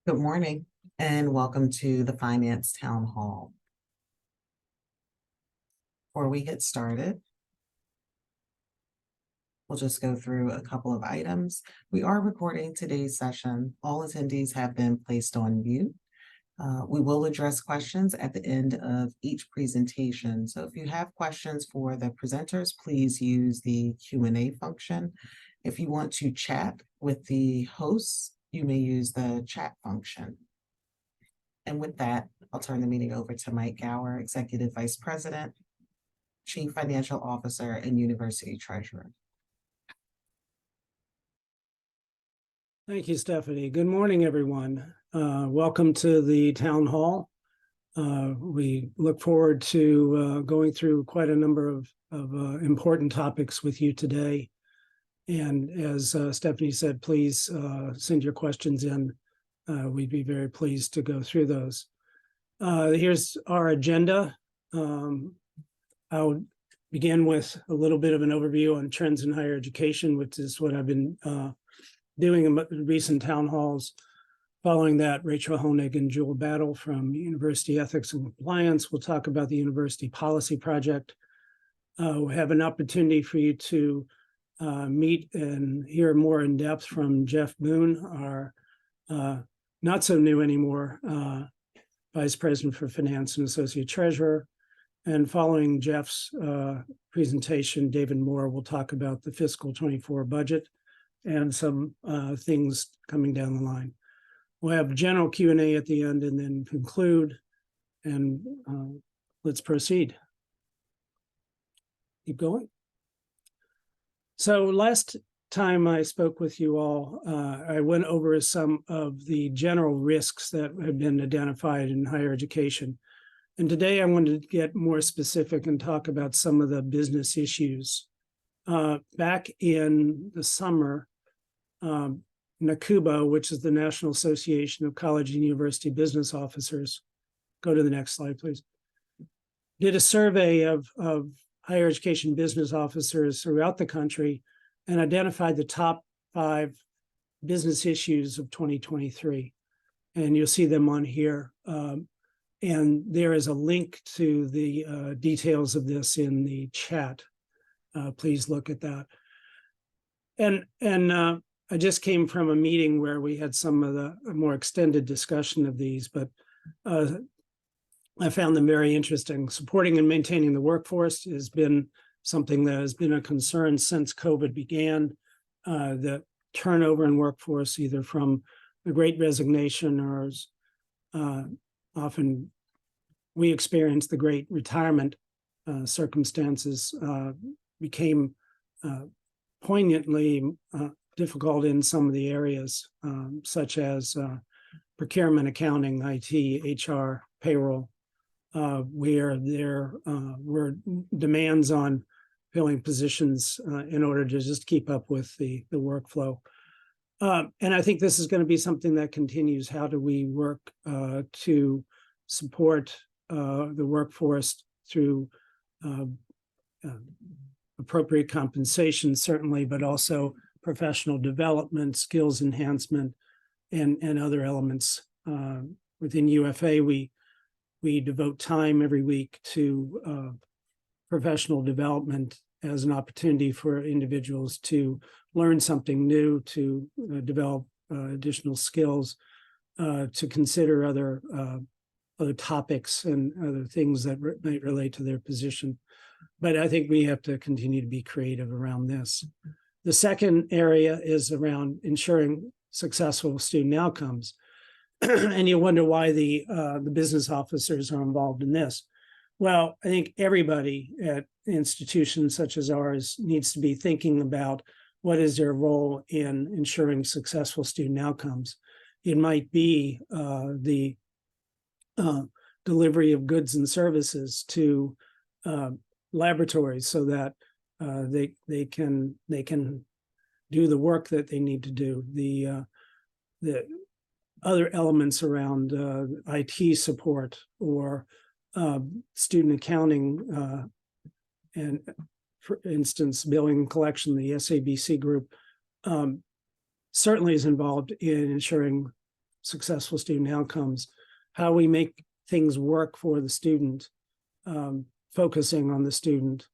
Good morning and welcome to the Finance Town Hall. Before we get started, we'll just go through a couple of items. We are recording today's session. All attendees have been placed on mute. We will address questions at the end of each presentation. So if you have questions for the presenters, please use the Q&A function. If you want to chat with the hosts, you may use the chat function. And with that, I'll turn the meeting over to Mike Gower, Executive Vice President, Chief Financial Officer, and University Treasurer. Thank you, Stephanie. Good morning, everyone. Welcome to the Town Hall. We look forward to going through quite a number of important topics with you today. And as Stephanie said, please send your questions in. We'd be very pleased to go through those. Here's our agenda. I'll begin with a little bit of an overview on trends in higher education, which is what I've been doing in recent town halls. Following that, Rachael, Honig, and Jewell Battle from University Ethics and Compliance will talk about the University Policy Project. We'll have an opportunity for you to meet and hear more in depth from Jeff Boone, our not so new anymore Vice President for Finance and Associate Treasurer. And following Jeff's presentation, David Moore will talk about the fiscal 24 budget and some things coming down the line. We'll have general Q&A at the end and then conclude, and let's proceed. Keep going. So last time I spoke with you all, I went over some of the general risks that have been identified in higher education. And today I wanted to get more specific and talk about some of the business issues. Back in the summer, NACUBA, which is the National Association of College and University Business Officers, go to the next slide, please, did a survey of higher education business officers throughout the country and identified the top 5 business issues of 2023. And you'll see them on here. And there is a link to the details of this in the chat. Please look at that. And I just came from a meeting where we had some of the more extended discussion of these, but I found them very interesting. Supporting and maintaining the workforce has been something that has been a concern since COVID began. The turnover in workforce, either from the Great Resignation or often we experienced the Great Retirement circumstances, became poignantly difficult in some of the areas, such as procurement, accounting, IT, HR, payroll, where there were demands on filling positions in order to just keep up with the workflow. And I think this is going to be something that continues. How do we work to support the workforce through appropriate compensation, certainly, but also professional development, skills enhancement, and other elements. Within UFA, we devote time every week to professional development as an opportunity for individuals to learn something new, to develop additional skills, to consider other topics and other things that might relate to their position. But I think we have to continue to be creative around this. The second area is around ensuring successful student outcomes. And you wonder why the business officers are involved in this. Well, I think everybody at institutions such as ours needs to be thinking about what is their role in ensuring successful student outcomes. It might be the delivery of goods and services to laboratories so that they can do the work that they need to do. The other elements around IT support or student accounting, and for instance, billing and collection, the SABC group certainly is involved in ensuring successful student outcomes, how we make things work for the student, focusing on the student,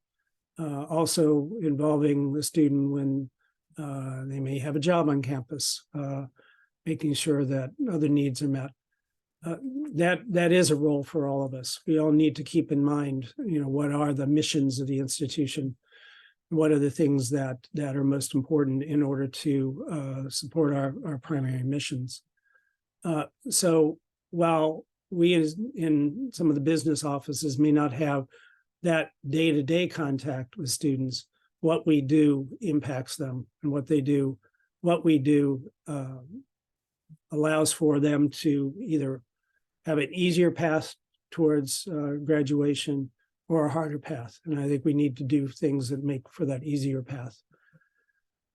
also involving the student when they may have a job on campus, making sure that other needs are met. That is a role for all of us. We all need to keep in mind, what are the missions of the institution? What are the things that are most important in order to support our primary missions? So while we in some of the business offices may not have that day-to-day contact with students, what we do impacts them, and what we do allows for them to either have an easier path towards graduation or a harder path. And I think we need to do things that make for that easier path.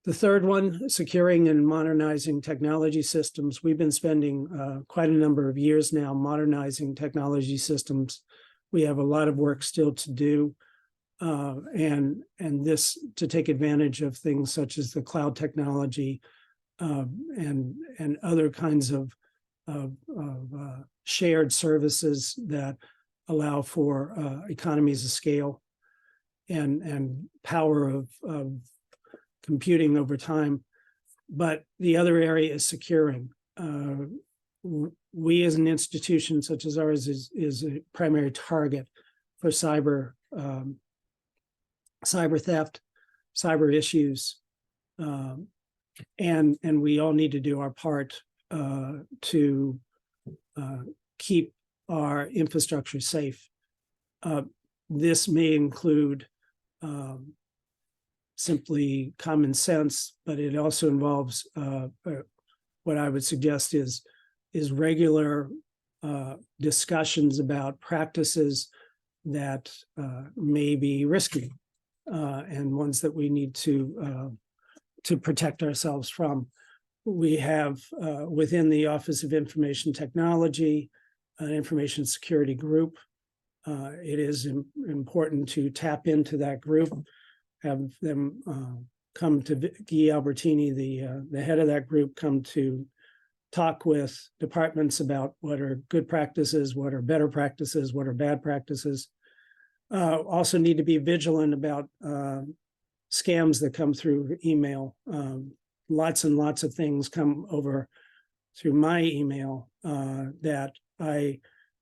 The third one, securing and modernizing technology systems. We've been spending quite a number of years now modernizing technology systems. We have a lot of work still to do. And this to take advantage of things such as the cloud technology and other kinds of shared services that allow for economies of scale and power of computing over time. But the other area is securing. We as an institution such as ours is a primary target for cyber theft, cyber issues, and we all need to do our part to keep our infrastructure safe. This may include simply common sense, but it also involves what I would suggest is regular discussions about practices that may be risky and ones that we need to protect ourselves from. We have within the Office of Information Technology an information security group. It is important to tap into that group, have them come to Guy Albertini, the head of that group, come to talk with departments about what are good practices, what are better practices, what are bad practices. Also need to be vigilant about scams that come through email. Lots and lots of things come over through my email that I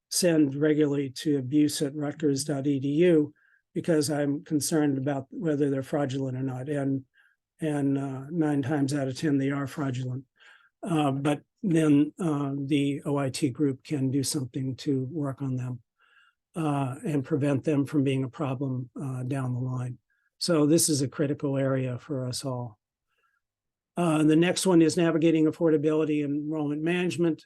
send regularly to abuse@rutgers.edu because I'm concerned about whether they're fraudulent or not. And 9 times out of 10, they are fraudulent. But then the OIT group can do something to work on them and prevent them from being a problem down the line. So this is a critical area for us all. The next one is navigating affordability and enrollment management.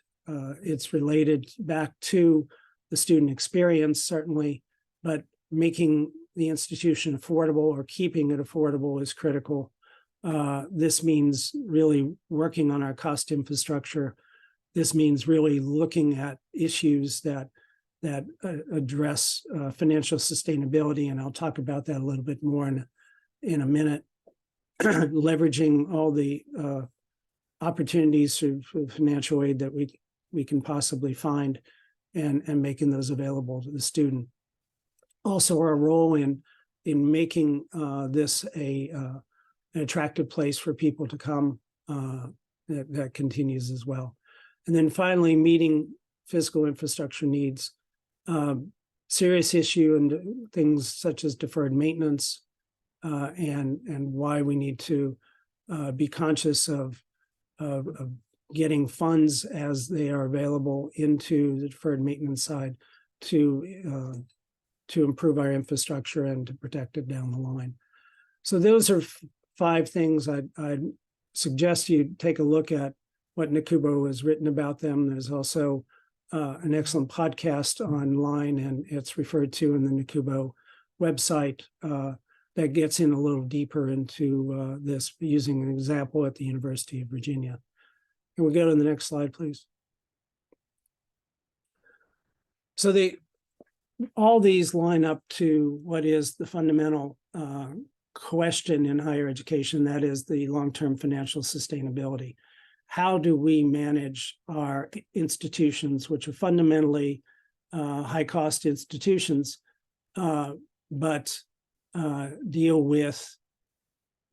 It's related back to the student experience, certainly, but making the institution affordable or keeping it affordable is critical. This means really working on our cost infrastructure. This means really looking at issues that address financial sustainability, and I'll talk about that a little bit more in a minute. Leveraging all the opportunities for financial aid that we can possibly find and making those available to the student. Also, our role in making this an attractive place for people to come, that continues as well. And then finally, meeting fiscal infrastructure needs. Serious issue and things such as deferred maintenance, and why we need to be conscious of getting funds as they are available into the deferred maintenance side to improve our infrastructure and to protect it down the line. So those are 5 things I'd suggest you take a look at what NACUBO has written about them. There's also an excellent podcast online, and it's referred to in the NACUBO website that gets in a little deeper into this, using an example at the University of Virginia. Can we go to the next slide, please? So all these line up to what is the fundamental question in higher education, that is the long-term financial sustainability. how do we manage our institutions, which are fundamentally high-cost institutions, but deal with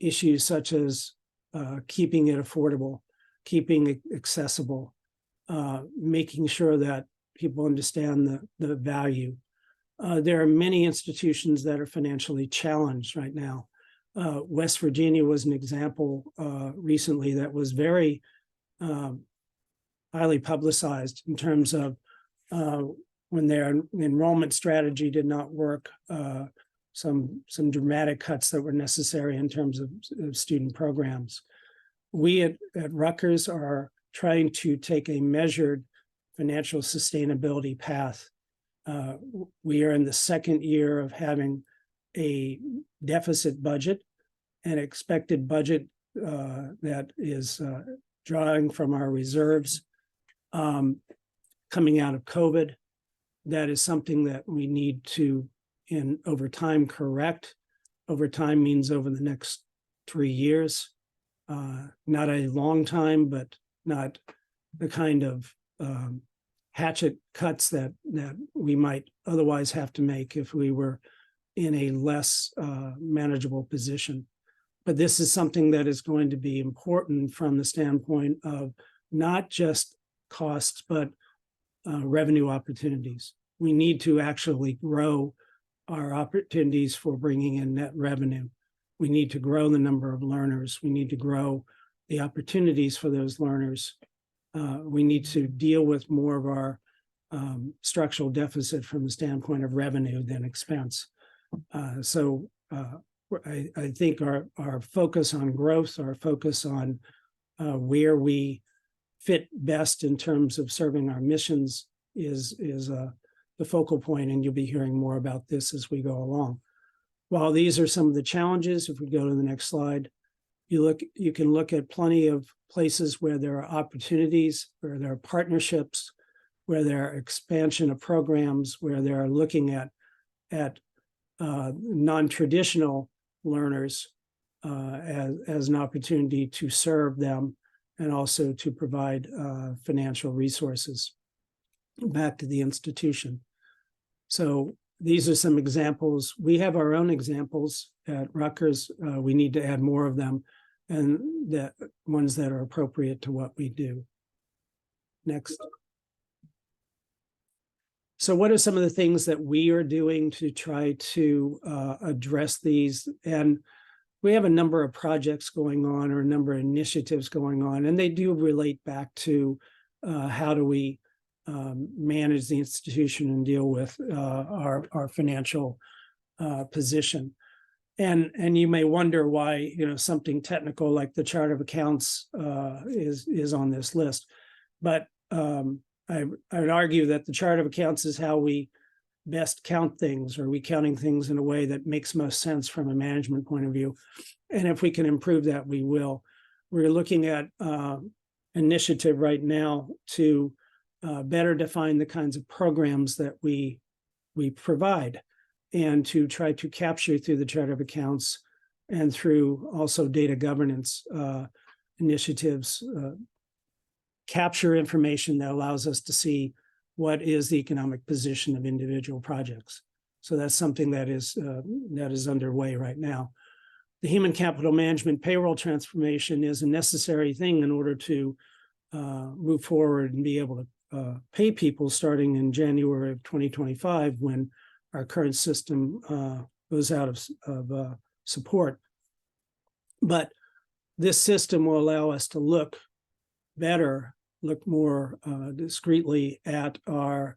issues such as keeping it affordable, keeping it accessible, making sure that people understand the value. There are many institutions that are financially challenged right now. West Virginia was an example recently that was very highly publicized in terms of when their enrollment strategy did not work, some dramatic cuts that were necessary in terms of student programs. We at Rutgers are trying to take a measured financial sustainability path. We are in the second year of having a deficit budget, an expected budget that is drawing from our reserves coming out of COVID. That is something that we need to, over time, correct. Over time means over the next 3 years. Not a long time, but not the kind of hatchet cuts that we might otherwise have to make if we were in a less manageable position. But this is something that is going to be important from the standpoint of not just costs, but revenue opportunities. We need to actually grow our opportunities for bringing in net revenue. We need to grow the number of learners. We need to grow the opportunities for those learners. We need to deal with more of our structural deficit from the standpoint of revenue than expense. So I think our focus on growth, our focus on where we fit best in terms of serving our missions is the focal point, and you'll be hearing more about this as we go along. While these are some of the challenges, if we go to the next slide, you can look at plenty of places where there are opportunities, where there are partnerships, where there are expansion of programs, where they're looking at non-traditional learners as an opportunity to serve them and also to provide financial resources back to the institution. So these are some examples. We have our own examples at Rutgers. We need to add more of them, and the ones that are appropriate to what we do. Next. So what are some of the things that we are doing to try to address these? And we have a number of projects going on, or a number of initiatives going on, and they do relate back to how do we manage the institution and deal with our financial position. And you may wonder why something technical like the chart of accounts is on this list, but I would argue that the chart of accounts is how we best count things. Are we counting things in a way that makes most sense from a management point of view? And if we can improve that, we will. We're looking at initiative right now to better define the kinds of programs that we provide, and to try to capture through the chart of accounts and through also data governance initiatives, capture information that allows us to see what is the economic position of individual projects. So that's something that is underway right now. The human capital management payroll transformation is a necessary thing in order to move forward and be able to pay people starting in January of 2025, when our current system goes out of support. But this system will allow us to look more discreetly at our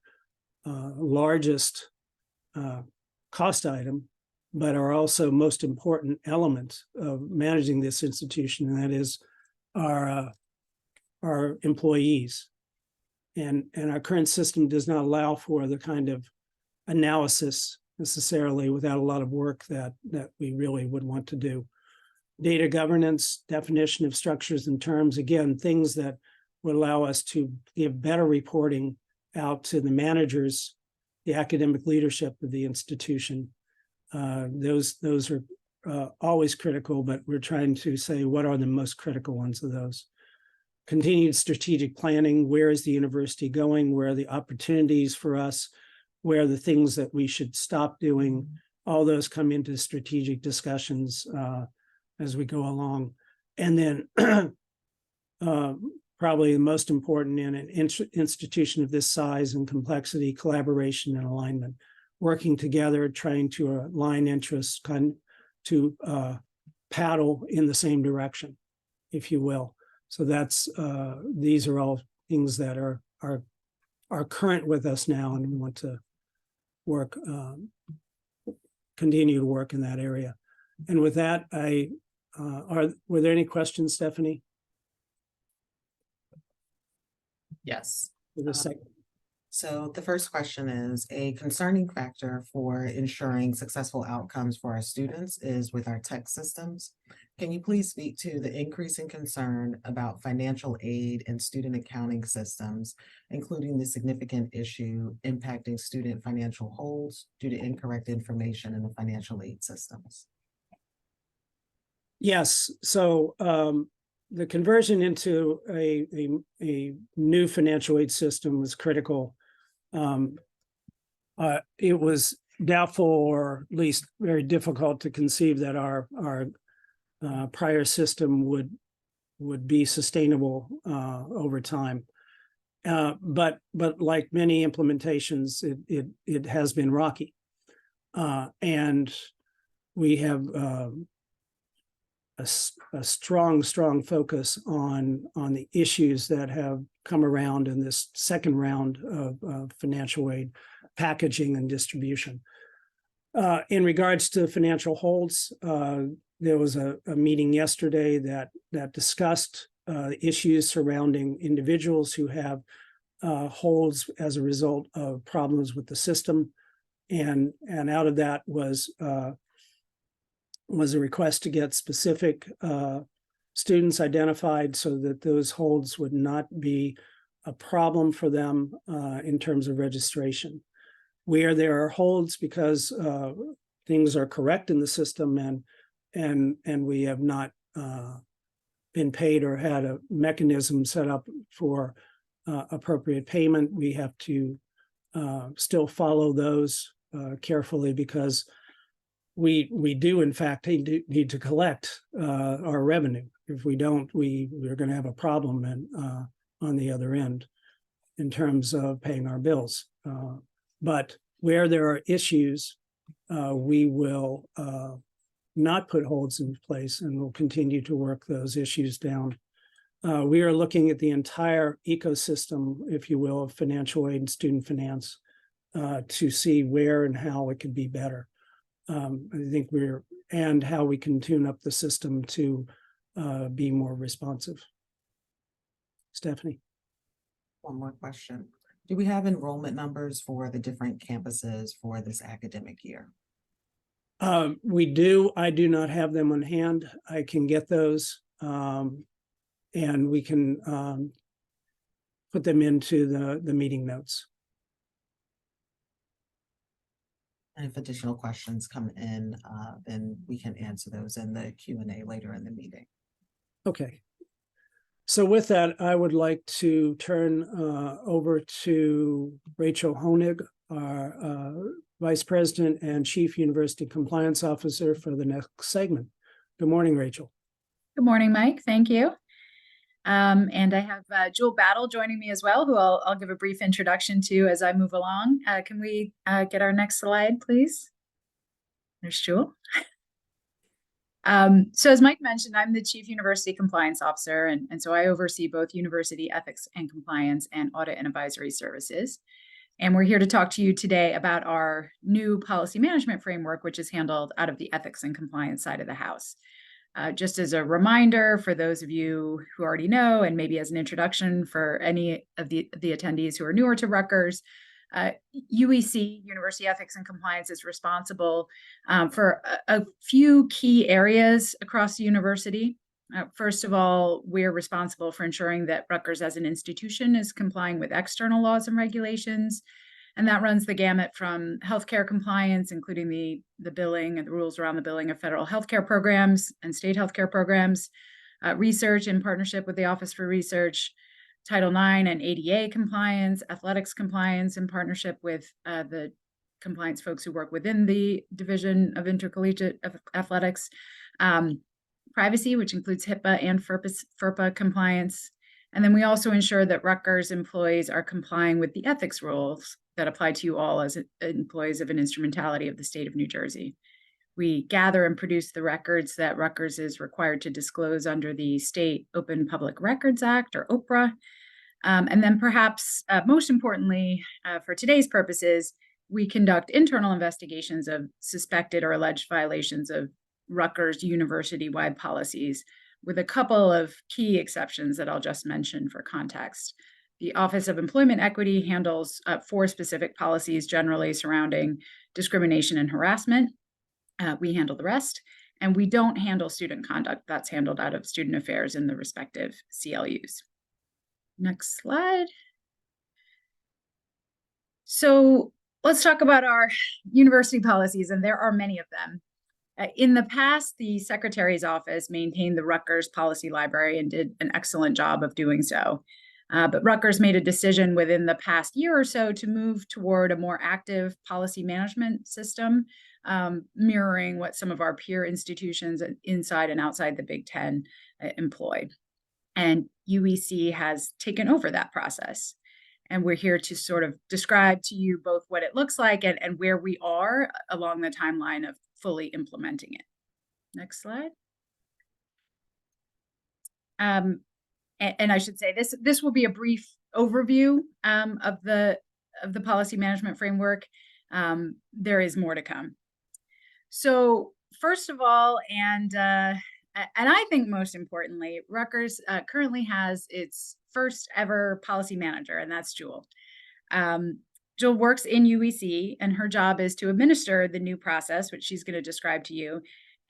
largest cost item, but our also most important element of managing this institution, and that is our employees. And our current system does not allow for the kind of analysis necessarily, without a lot of work that we really would want to do. Data governance, definition of structures and terms, again, things that would allow us to give better reporting out to the managers, the academic leadership of the institution. Those are always critical, but we're trying to say what are the most critical ones of those. continued strategic planning. Where is the university going? Where are the opportunities for us? Where are the things that we should stop doing? All those come into strategic discussions as we go along. And then probably the most important in an institution of this size and complexity, collaboration and alignment, working together, trying to align interests, to paddle in the same direction, if you will. So that's these are all things that are current with us now, and we want to work, continue to work in that area. And with that, were there any questions, Stephanie? Yes. For the second. So the first question is, a concerning factor for ensuring successful outcomes for our students is with our tech systems. Can you please speak to the increasing concern about financial aid and student accounting systems, including the significant issue impacting student financial holds due to incorrect information in the financial aid systems? Yes, so the conversion into a new financial aid system was critical. It was doubtful, or at least very difficult, to conceive that our prior system would be sustainable over time. But like many implementations, it has been rocky, and we have a strong focus on the issues that have come around in this second round of financial aid packaging and distribution. In regards to financial holds, there was a meeting yesterday that discussed issues surrounding individuals who have holds as a result of problems with the system, and out of that was a request to get specific students identified so that those holds would not be a problem for them in terms of registration. Where there are holds because things are correct in the system and we have not been paid or had a mechanism set up for appropriate payment, we have to still follow those carefully, because we do in fact need to collect our revenue. If we don't, we're going to have a problem on the other end in terms of paying our bills. But where there are issues, we will not put holds in place, and we'll continue to work those issues down. We are looking at the entire ecosystem, if you will, of financial aid and student finance to see where and how it could be better. I think and how we can tune up the system to be more responsive. Stephanie? One more question. Do we have enrollment numbers for the different campuses for this academic year? We do. I do not have them on hand. I can get those, and we can put them into the meeting notes. And if additional questions come in, then we can answer those in the Q&A later in the meeting. Okay. So with that, I would like to turn over to Rachael Honig, our Vice President and Chief University Compliance Officer, for the next segment. Good morning, Rachael. Good morning, Mike. Thank you. And I have Jewell joining me as well, who I'll give a brief introduction to as I move along. Can we get our next slide, please? There's Jewell. So as Mike mentioned, I'm the Chief University Compliance Officer, and so I oversee both university ethics and compliance and audit and advisory services. And we're here to talk to you today about our new policy management framework, which is handled out of the ethics and compliance side of the house. Just as a reminder for those of you who already know, and maybe as an introduction for any of the attendees who are newer to Rutgers, UEC, University Ethics and Compliance, is responsible for a few key areas across the university. First of all, we're responsible for ensuring that Rutgers as an institution is complying with external laws and regulations. And that runs the gamut from healthcare compliance, including the billing and the rules around the billing of federal healthcare programs and state healthcare programs, research in partnership with the Office for Research, Title IX and ADA compliance, athletics compliance in partnership with the compliance folks who work within the Division of Intercollegiate Athletics, privacy, which includes HIPAA and FERPA compliance. And then we also ensure that Rutgers employees are complying with the ethics rules that apply to you all as employees of an instrumentality of the state of New Jersey. We gather and produce the records that Rutgers is required to disclose under the State Open Public Records Act, or OPRA. And then perhaps most importantly, for today's purposes, we conduct internal investigations of suspected or alleged violations of Rutgers university-wide policies, with a couple of key exceptions that I'll just mention for context. The Office of Employment Equity handles 4 specific policies generally surrounding discrimination and harassment. We handle the rest, and we don't handle student conduct. That's handled out of student affairs in the respective CLUs. Next slide. So let's talk about our university policies, and there are many of them. In the past, the Secretary's office maintained the Rutgers Policy Library and did an excellent job of doing so. But Rutgers made a decision within the past year or so to move toward a more active policy management system, mirroring what some of our peer institutions inside and outside the Big Ten employ. And UEC has taken over that process. And we're here to sort of describe to you both what it looks like and where we are along the timeline of fully implementing it. Next slide. And I should say this will be a brief overview of the policy management framework. There is more to come. So first of all, and I think most importantly, Rutgers currently has its first ever policy manager, and that's Jewell. Jewell works in UEC, and her job is to administer the new process, which she's going to describe to you,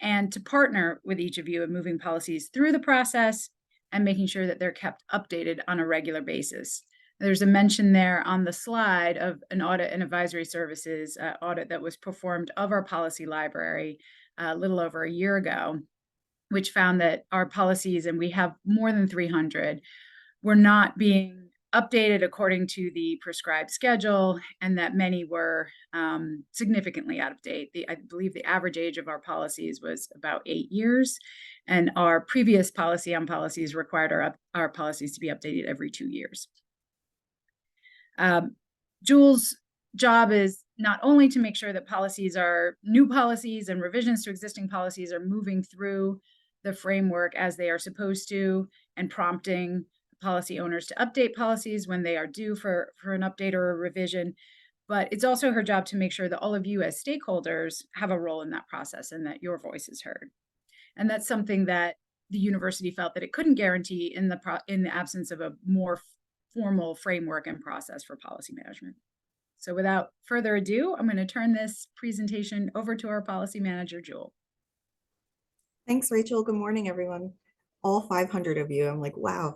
and to partner with each of you in moving policies through the process and making sure that they're kept updated on a regular basis. There's a mention there on the slide of an audit and advisory services audit that was performed of our policy library a little over a year ago, which found that our policies, and we have more than 300, were not being updated according to the prescribed schedule, and that many were significantly out of date. I believe the average age of our policies was about 8 years, and our previous policy on policies required our policies to be updated every 2 years. Jewell's job is not only to make sure that new policies and revisions to existing policies are moving through the framework as they are supposed to, and prompting policy owners to update policies when they are due for an update or a revision, but it's also her job to make sure that all of you as stakeholders have a role in that process and that your voice is heard. And that's something that the university felt that it couldn't guarantee in the absence of a more formal framework and process for policy management. So without further ado, I'm going to turn this presentation over to our policy manager, Jewell. Thanks, Rachel. Good morning, everyone. All 500 of you. I'm like, wow.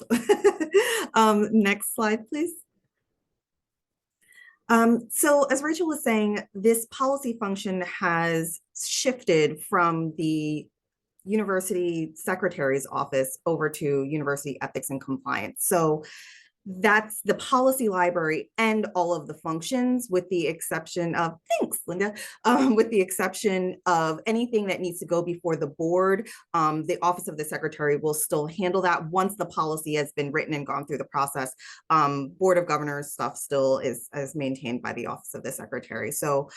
Next slide, please. So as Rachel was saying, this policy function has shifted from the university secretary's office over to university ethics and compliance. So that's the policy library and all of the functions, with the exception of, thanks, Linda, with the exception of anything that needs to go before the board. The Office of the Secretary will still handle that once the policy has been written and gone through the process. Board of Governors stuff still is maintained by the Office of the Secretary. So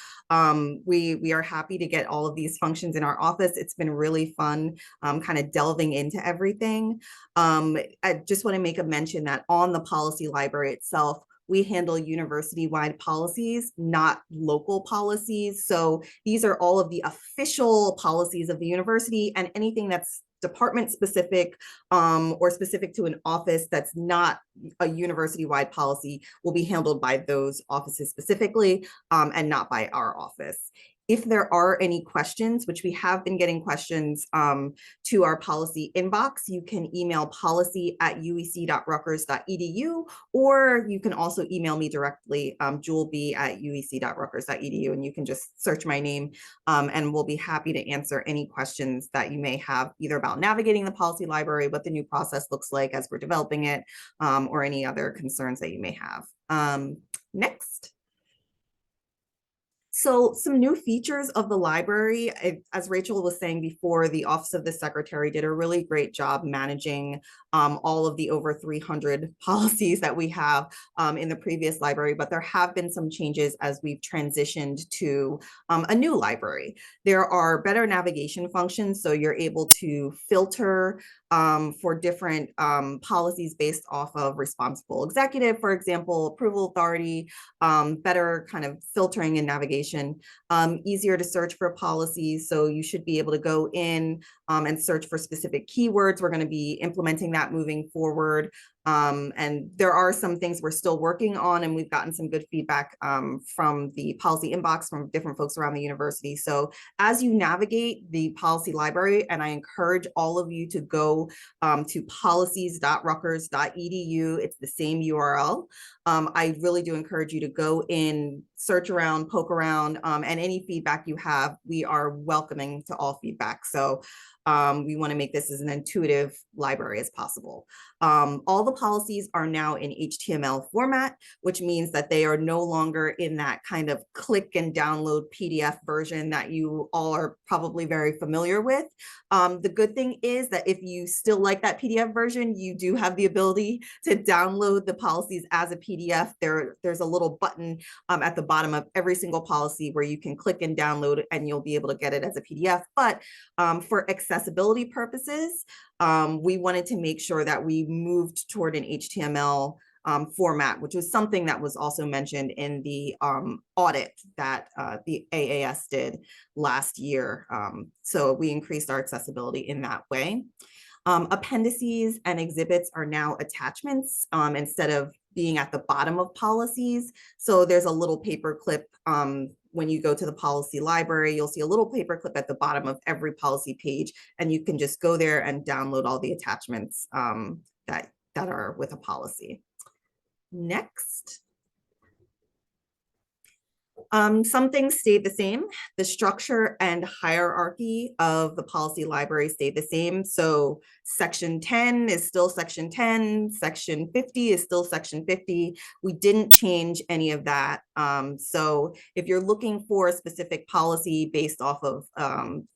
we are happy to get all of these functions in our office. It's been really fun kind of delving into everything. I just want to make a mention that on the policy library itself, we handle university-wide policies, not local policies. So these are all of the official policies of the university, and anything that's department specific or specific to an office that's not a university-wide policy will be handled by those offices specifically and not by our office. If there are any questions, which we have been getting questions to our policy inbox, you can email policy@uec.rutgers.edu, or you can also email me directly, jewell@uec.rutgers.edu, and you can just search my name, and we'll be happy to answer any questions that you may have, either about navigating the policy library, what the new process looks like as we're developing it, or any other concerns that you may have. Next. So some new features of the library, as Rachel was saying before, the Office of the Secretary did a really great job managing all of the over 300 policies that we have in the previous library, but there have been some changes as we've transitioned to a new library. There are better navigation functions, so you're able to filter for different policies based off of responsible executive, for example, approval authority, better kind of filtering and navigation, easier to search for policies. So you should be able to go in and search for specific keywords. We're going to be implementing that moving forward. And there are some things we're still working on, and we've gotten some good feedback from the policy inbox from different folks around the university. So as you navigate the policy library, and I encourage all of you to go to policies.rutgers.edu, it's the same URL. I really do encourage you to go in, search around, poke around, and any feedback you have, we are welcoming to all feedback. So we want to make this as an intuitive library as possible. All the policies are now in HTML format, which means that they are no longer in that kind of click and download PDF version that you all are probably very familiar with. The good thing is that if you still like that PDF version, you do have the ability to download the policies as a PDF. There's a little button at the bottom of every single policy where you can click and download it, and you'll be able to get it as a PDF. But for accessibility purposes, we wanted to make sure that we moved toward an HTML format, which was something that was also mentioned in the audit that the AAS did last year. So we increased our accessibility in that way. Appendices and exhibits are now attachments instead of being at the bottom of policies. So there's a little paper clip when you go to the policy library, you'll see a little paper clip at the bottom of every policy page, and you can just go there and download all the attachments that are with a policy. Next. Some things stayed the same. The structure and hierarchy of the policy library stayed the same. So section 10 is still section 10, section 50 is still section 50. We didn't change any of that. So if you're looking for a specific policy based off of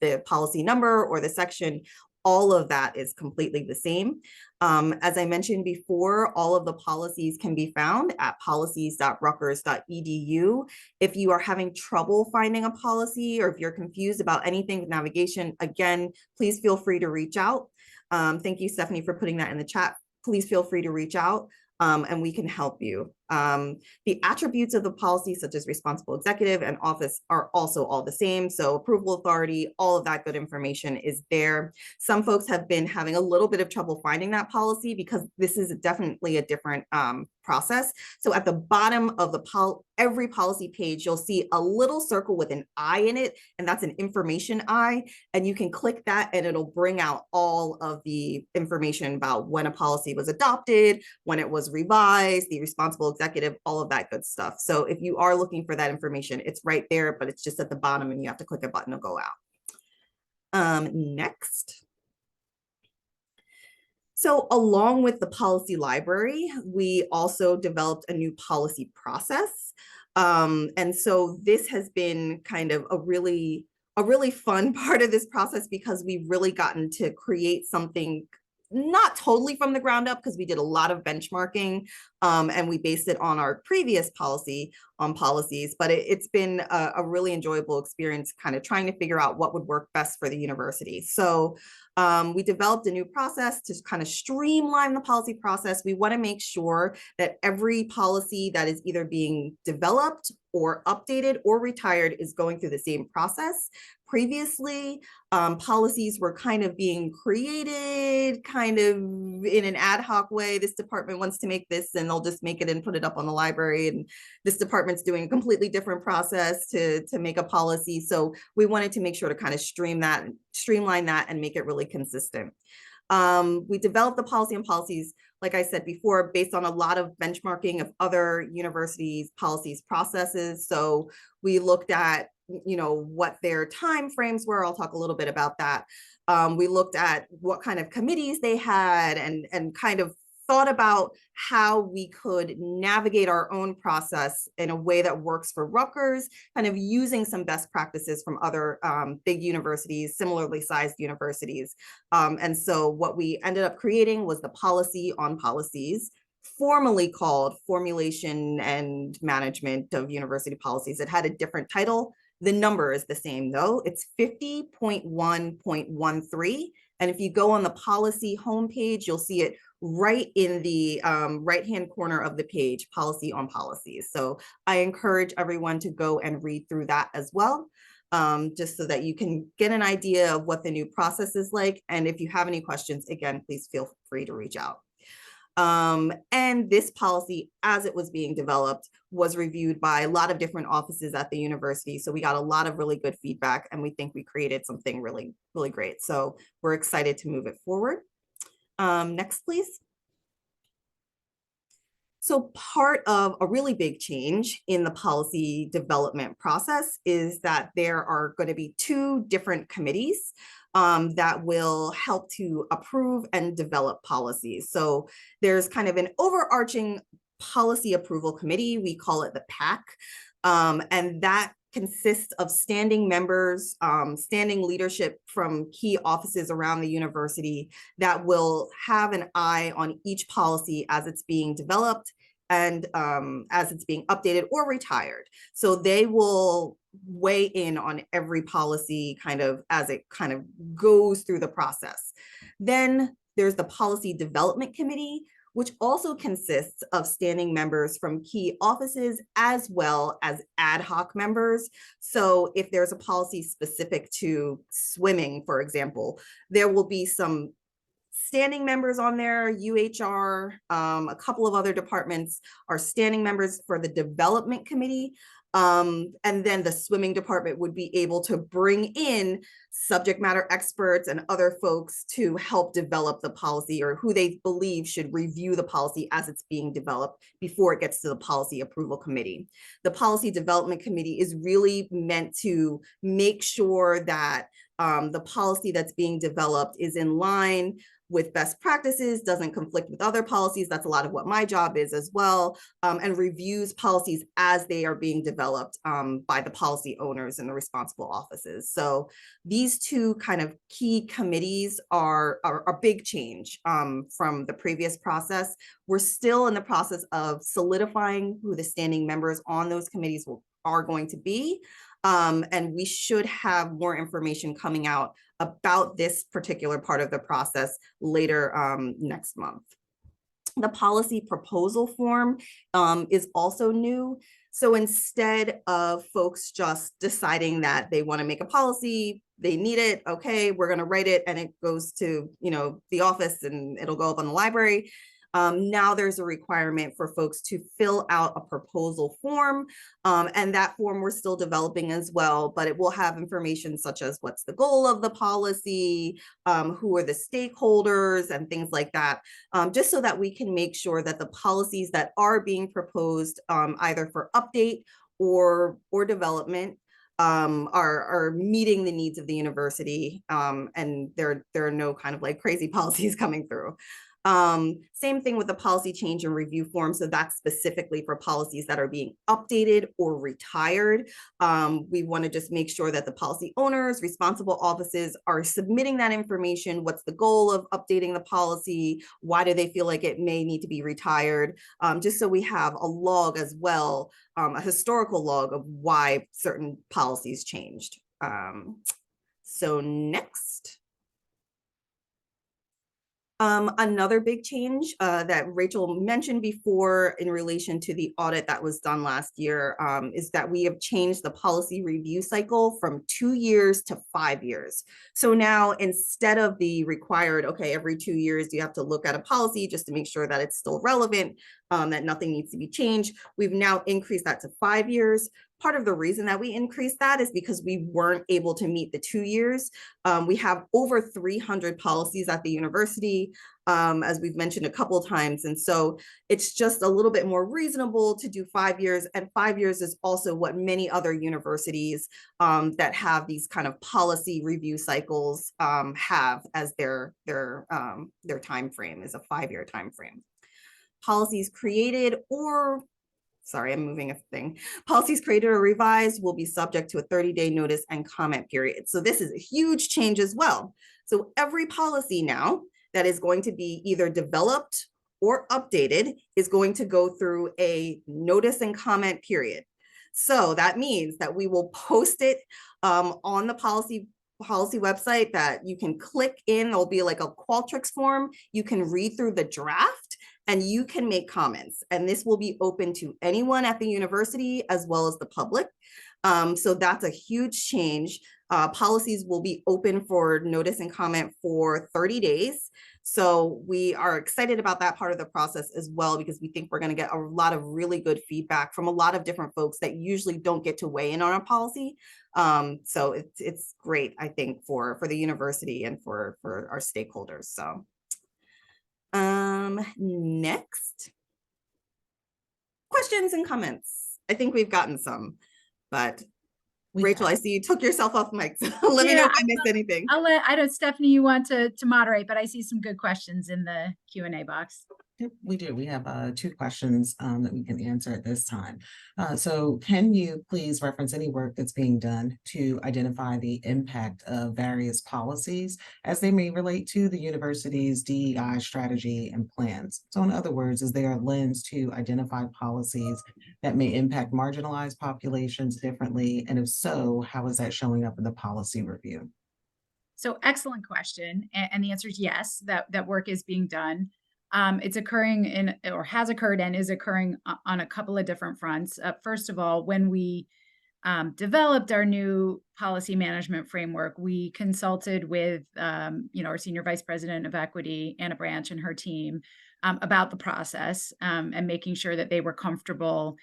the policy number or the section, all of that is completely the same. As I mentioned before, all of the policies can be found at policies.rutgers.edu. If you are having trouble finding a policy, or if you're confused about anything with navigation, again, please feel free to reach out. Thank you, Stephanie, for putting that in the chat. Please feel free to reach out and we can help you. The attributes of the policy, such as responsible executive and office, are also all the same. So approval authority, all of that good information is there. Some folks have been having a little bit of trouble finding that policy because this is definitely a different process. So at the bottom of every policy page, you'll see a little circle with an I in it, and that's an information I, and you can click that and it'll bring out all of the information about when a policy was adopted, when it was revised, the responsible executive, all of that good stuff. So if you are looking for that information, it's right there, but it's just at the bottom and you have to click a button to go out. Next. So along with the policy library, we also developed a new policy process. And so this has been kind of a really fun part of this process because we've really gotten to create something not totally from the ground up, because we did a lot of benchmarking and we based it on our previous policies, but it's been a really enjoyable experience kind of trying to figure out what would work best for the university. So we developed a new process to kind of streamline the policy process. We want to make sure that every policy that is either being developed or updated or retired is going through the same process. Previously, policies were kind of being created kind of in an ad hoc way. This department wants to make this, and they'll just make it and put it up on the library. And this department's doing a completely different process to make a policy. So we wanted to make sure to kind of streamline that and make it really consistent. We developed the policy and policies, like I said before, based on a lot of benchmarking of other universities' policies processes. So we looked at, what their timeframes were. I'll talk a little bit about that. We looked at what kind of committees they had and kind of thought about how we could navigate our own process in a way that works for Rutgers, kind of using some best practices from other big universities, similarly sized universities. And so what we ended up creating was the policy on policies, formally called Formulation and Management of University Policies. It had a different title. The number is the same though. It's 50.1.13. And if you go on the policy homepage, you'll see it right in the right-hand corner of the page, policy on policies. So I encourage everyone to go and read through that as well, just so that you can get an idea of what the new process is like. And if you have any questions, again, please feel free to reach out. And this policy, as it was being developed, was reviewed by a lot of different offices at the university. So we got a lot of really good feedback, and we think we created something really, really great. So we're excited to move it forward. Next, please. So part of a really big change in the policy development process is that there are going to be 2 different committees that will help to approve and develop policies. So there's kind of an overarching policy approval committee. We call it the PAC. And that consists of standing members, standing leadership from key offices around the university that will have an eye on each policy as it's being developed and as it's being updated or retired. So they will weigh in on every policy kind of as it kind of goes through the process. Then there's the Policy Development Committee, which also consists of standing members from key offices as well as ad hoc members. So if there's a policy specific to swimming, for example, there will be some standing members on there. UHR, a couple of other departments are standing members for the development committee. And then the swimming department would be able to bring in subject matter experts and other folks to help develop the policy, or who they believe should review the policy as it's being developed before it gets to the policy approval committee. The policy development committee is really meant to make sure that the policy that's being developed is in line with best practices, doesn't conflict with other policies. That's a lot of what my job is as well, and reviews policies as they are being developed by the policy owners and the responsible offices. So these 2 kind of key committees are a big change from the previous process. We're still in the process of solidifying who the standing members on those committees are going to be. And we should have more information coming out about this particular part of the process later next month. The policy proposal form is also new. So instead of folks just deciding that they want to make a policy, they need it, okay, we're going to write it and it goes to, the office and it'll go up on the library. Now there's a requirement for folks to fill out a proposal form, and that form we're still developing as well, but it will have information such as what's the goal of the policy, who are the stakeholders and things like that, just so that we can make sure that the policies that are being proposed either for update or development are meeting the needs of the university, and there are no kind of like crazy policies coming through. Same thing with the policy change and review form. So that's specifically for policies that are being updated or retired. We want to just make sure that the policy owners, responsible offices are submitting that information. What's the goal of updating the policy? Why do they feel like it may need to be retired? Just so we have a log as well, a historical log of why certain policies changed. So next. Another big change that Rachel mentioned before in relation to the audit that was done last year is that we have changed the policy review cycle from 2 years to 5 years. So now instead of the required, okay, every 2 years you have to look at a policy just to make sure that it's still relevant, that nothing needs to be changed, we've now increased that to 5 years. Part of the reason that we increased that is because we weren't able to meet the 2 years. We have over 300 policies at the university, as we've mentioned a couple of times. And so it's just a little bit more reasonable to do 5 years. And 5 years is also what many other universities that have these kind of policy review cycles have as their time frame, is a 5-year time frame. Policies created or Sorry, I'm moving a thing. Policies created or revised will be subject to a 30-day notice and comment period. So this is a huge change as well. So every policy now that is going to be either developed or updated is going to go through a notice and comment period. So that means that we will post it on the policy website that you can click in. There'll be like a Qualtrics form. You can read through the draft and you can make comments. And this will be open to anyone at the university as well as the public. So that's a huge change. Policies will be open for notice and comment for 30 days. So we are excited about that part of the process as well, because we think we're going to get a lot of really good feedback from a lot of different folks that usually don't get to weigh in on a policy. So it's great, I think, for the university and for our stakeholders. So next, questions and comments. I think we've gotten some, but Rachel, I see you took yourself off mic. So let me know if I missed anything. I don't, Stephanie, you want to moderate, but I see some good questions in the Q&A box. Yep, we do. We have 2 questions that we can answer at this time. So can you please reference any work that's being done to identify the impact of various policies as they may relate to the university's DEI strategy and plans? So in other words, is there a lens to identify policies that may impact marginalized populations differently? And if so, how is that showing up in the policy review? So excellent question. And the answer is yes, that work is being done. It's occurring has occurred and is occurring on a couple of different fronts. First of all, when we developed our new policy management framework, we consulted with our Senior Vice President of Equity, Anna Branch, and her team about the process and making sure that they were comfortable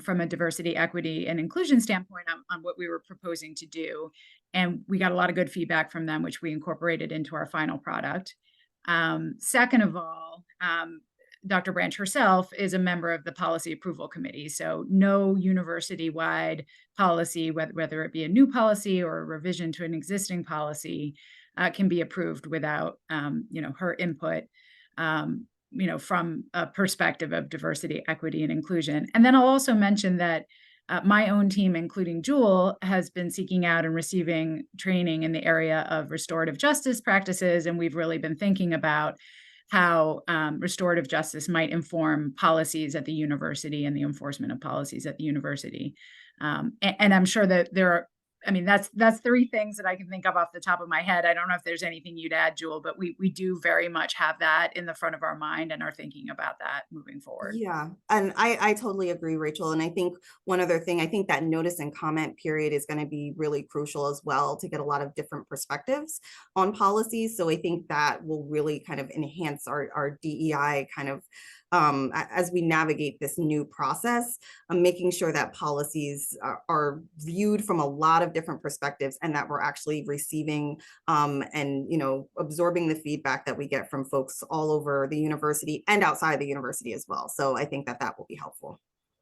from a diversity, equity, and inclusion standpoint on what we were proposing to do. And we got a lot of good feedback from them, which we incorporated into our final product. Second of all, Dr. Branch herself is a member of the policy approval committee. So no university-wide policy, whether it be a new policy or a revision to an existing policy, can be approved without, her input, from a perspective of diversity, equity, and inclusion. And then I'll also mention that my own team, including Jewell, has been seeking out and receiving training in the area of restorative justice practices. And we've really been thinking about how restorative justice might inform policies at the university and the enforcement of policies at the university. And I'm sure that there are, that's 3 things that I can think of off the top of my head. I don't know if there's anything you'd add, Jewell, but we do very much have that in the front of our mind and are thinking about that moving forward. Yeah, and I totally agree, Rachel. And I think one other thing, I think that notice and comment period is going to be really crucial as well to get a lot of different perspectives on policies. So I think that will really kind of enhance our DEI kind of as we navigate this new process, making sure that policies are viewed from a lot of different perspectives and that we're actually receiving and absorbing the feedback that we get from folks all over the university and outside the university as well. So I think that will be helpful.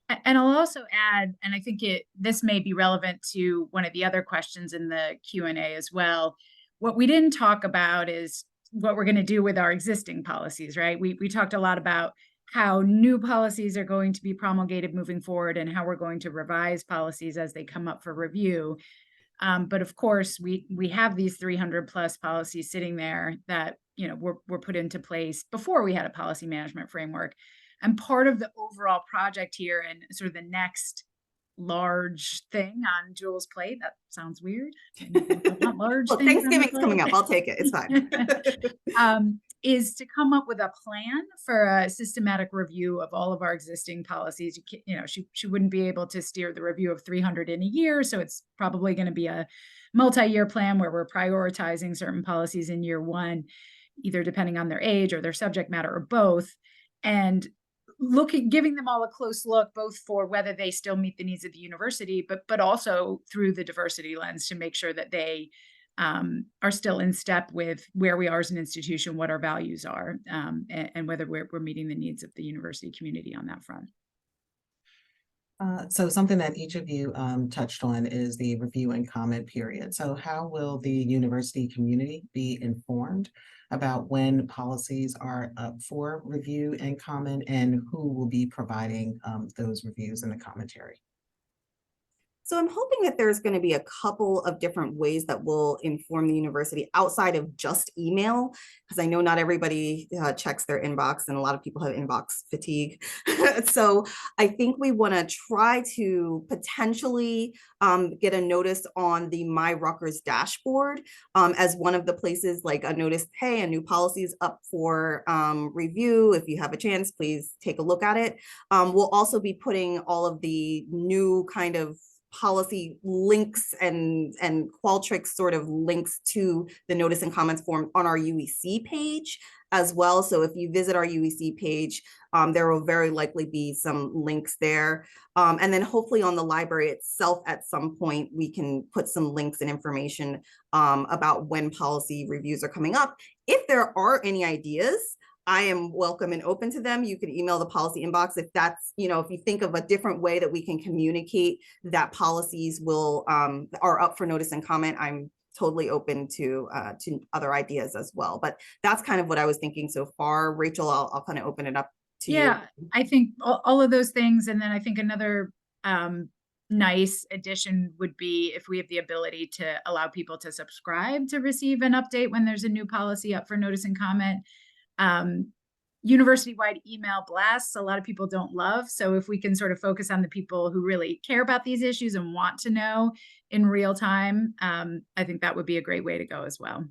And I'll also add, and I think this may be relevant to one of the other questions in the Q&A as well. What we didn't talk about is what we're going to do with our existing policies, right? We talked a lot about how new policies are going to be promulgated moving forward and how we're going to revise policies as they come up for review. But of course, we have these 300 plus policies sitting there that were put into place before we had a policy management framework. And part of the overall project here and sort of the next large thing on Jewell's plate, that sounds weird. Not large. Well, Thanksgiving's coming up. I'll take it. It's fine. is to come up with a plan for a systematic review of all of our existing policies. She wouldn't be able to steer the review of 300 in a year, so it's probably going to be a multi-year plan where we're prioritizing certain policies in year one, either depending on their age or their subject matter or both, and giving them all a close look, both for whether they still meet the needs of the university, but also through the diversity lens to make sure that they are still in step with where we are as an institution, what our values are, and whether we're meeting the needs of the university community on that front. So something that each of you touched on is the review and comment period. So how will the university community be informed about when policies are up for review and comment, and who will be providing those reviews and the commentary? So I'm hoping that there's going to be a couple of different ways that will inform the university outside of just email, because I know not everybody checks their inbox and a lot of people have inbox fatigue. So I think we want to try to potentially get a notice on the My Rutgers dashboard as one of the places, like a notice, hey, a new policy is up for review. If you have a chance, please take a look at it. We'll also be putting all of the new kind of policy links and Qualtrics sort of links to the notice and comments form on our UEC page as well. So if you visit our UEC page, there will very likely be some links there. And then hopefully on the library itself, at some point, we can put some links and information about when policy reviews are coming up. If there are any ideas, I am welcome and open to them. You can email the policy inbox if that's, if you think of a different way that we can communicate that policies are up for notice and comment. I'm totally open to other ideas as well. But that's kind of what I was thinking so far. Rachel, I'll kind of open it up to you. Yeah, I think all of those things. And then I think another nice addition would be if we have the ability to allow people to subscribe to receive an update when there's a new policy up for notice and comment. University-wide email blasts, a lot of people don't love. So if we can sort of focus on the people who really care about these issues and want to know in real time, I think that would be a great way to go as well.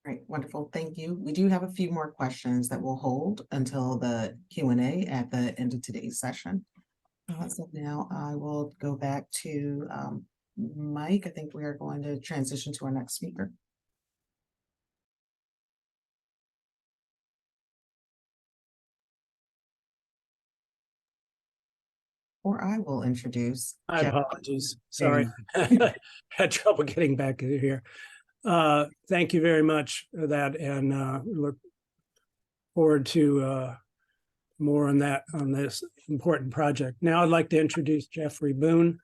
Great, wonderful, thank you. We do have a few more questions that we'll hold until the Q&A at the end of today's session. So now I will go back to Mike. I think we are going to transition to our next speaker. Or I will introduce. I Jeff. apologize. Sorry. Had trouble getting back here. Thank you very much for that, and look forward to more on this important project. Now I'd like to introduce Jeffrey Boone,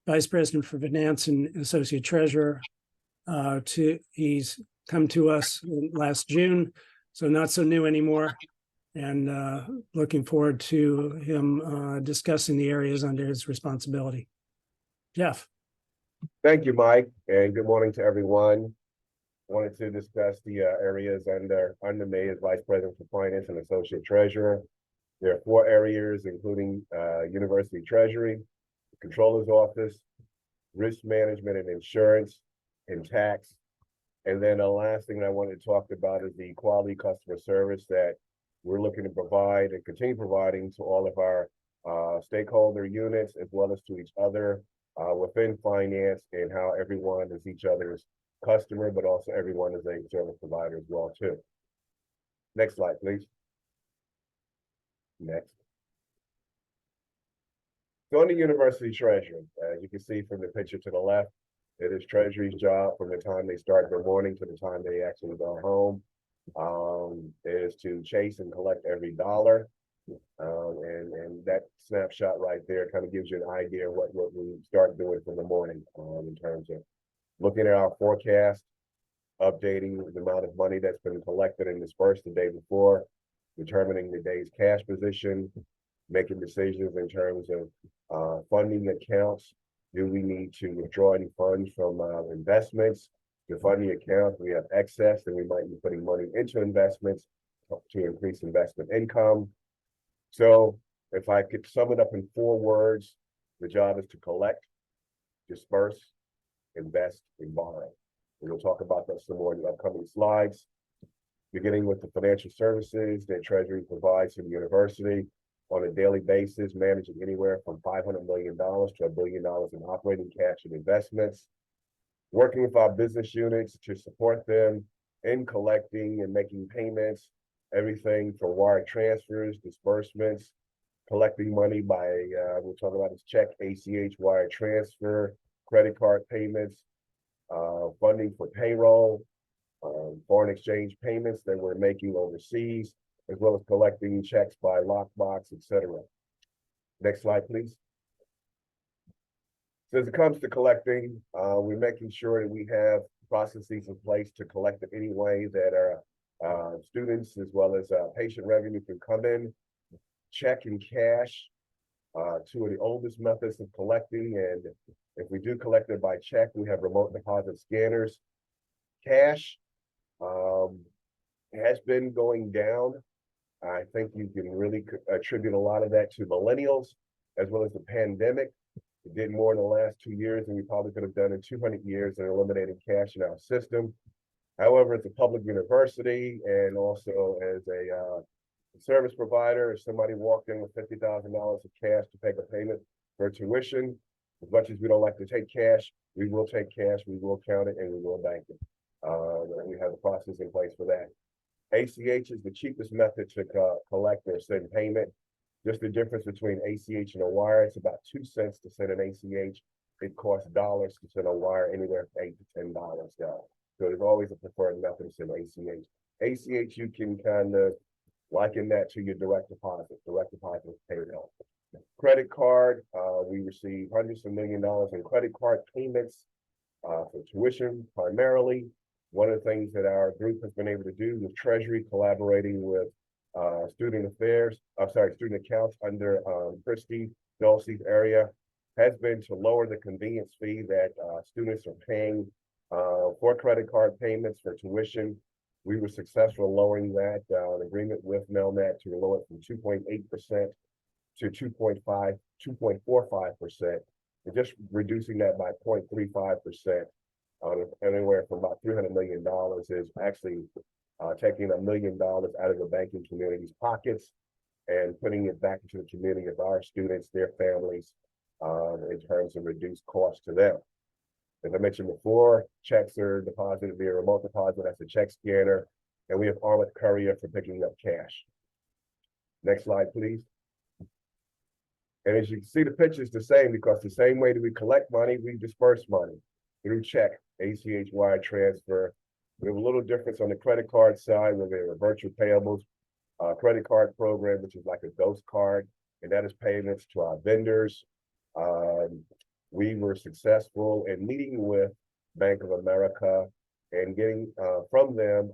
Vice President for Finance and Associate Treasurer. He's come to us last June, so not so new anymore. And looking forward to him discussing the areas under his responsibility. Jeff. Thank you, Mike, and good morning to everyone. Wanted to discuss the areas under me as Vice President for Finance and Associate Treasurer. There are 4 areas, including University Treasury, Controller's Office, Risk Management and Insurance, and Tax. And then the last thing I wanted to talk about is the quality customer service that we're looking to provide and continue providing to all of our stakeholder units, as well as to each other within finance, and how everyone is each other's customer, but also everyone is a service provider as well too. Next slide, please. Next. So on the University Treasury, as you can see from the picture to the left, it is Treasury's job from the time they start their morning to the time they actually go home. Is to chase and collect every dollar, and that snapshot right there kind of gives you an idea of what we start doing from the morning in terms of looking at our forecast, updating the amount of money that's been collected and dispersed the day before, determining the day's cash position, making decisions in terms of funding accounts. Do we need to withdraw any funds from investments? To fund the account, we have excess, and we might be putting money into investments to increase investment income. So if I could sum it up in 4 words, the job is to collect, disperse, invest, and borrow. And we'll talk about that some more in the upcoming slides. beginning with the financial services that Treasury provides to the university on a daily basis, managing anywhere from $500 million to $1 billion in operating cash and investments, working with our business units to support them in collecting and making payments, everything from wire transfers, disbursements, collecting money by, we'll talk about this check, ACH, wire transfer, credit card payments, funding for payroll, foreign exchange payments that we're making overseas, as well as collecting checks by lockbox, etc. Next slide, please. So as it comes to collecting, we're making sure that we have processes in place to collect in any way that our students as well as patient revenue can come in. Check and cash, two of the oldest methods of collecting, and if we do collect it by check, we have remote deposit scanners. Cash has been going down. I think you can really attribute a lot of that to millennials as well as the pandemic. We did more in the last 2 years than we probably could have done in 200 years in eliminating cash in our system. However, as a public university and also as a service provider, if somebody walked in with $50,000 of cash to make a payment for tuition, as much as we don't like to take cash, we will take cash, we will count it, and we will bank it. And we have the process in place for that. ACH is the cheapest method to collect or send payment. Just the difference between ACH and a wire, it's about 2 cents to send an ACH. It costs dollars to send a wire, anywhere from $8 to $10 now. So there's always a preferred method to send ACH. ACH, you can kind of liken that to your direct deposit. Direct deposit is paid out. Credit card, we receive hundreds of $millions in credit card payments for tuition primarily. One of the things that our group has been able to do with Treasury, collaborating with student accounts under Christie Dulce's area, has been to lower the convenience fee that students are paying for credit card payments for tuition. We were successful in lowering that, an agreement with Melnet to lower it from 2.8% to 2.45%, and just reducing that by 0.35%. Anywhere from about $300 million is actually taking $1 million out of the banking community's pockets and putting it back into the community of our students, their families, in terms of reduced cost to them. As I mentioned before, checks are deposited via remote deposit. That's a check scanner, and we have armored courier for picking up cash. Next slide, please. And as you can see, the picture is the same because the same way that we collect money, we disperse money through check, ACH, wire transfer. We have a little difference on the credit card side where there are virtual payables, credit card program, which is like a ghost card, and that is payments to our vendors. We were successful in meeting with Bank of America and getting from them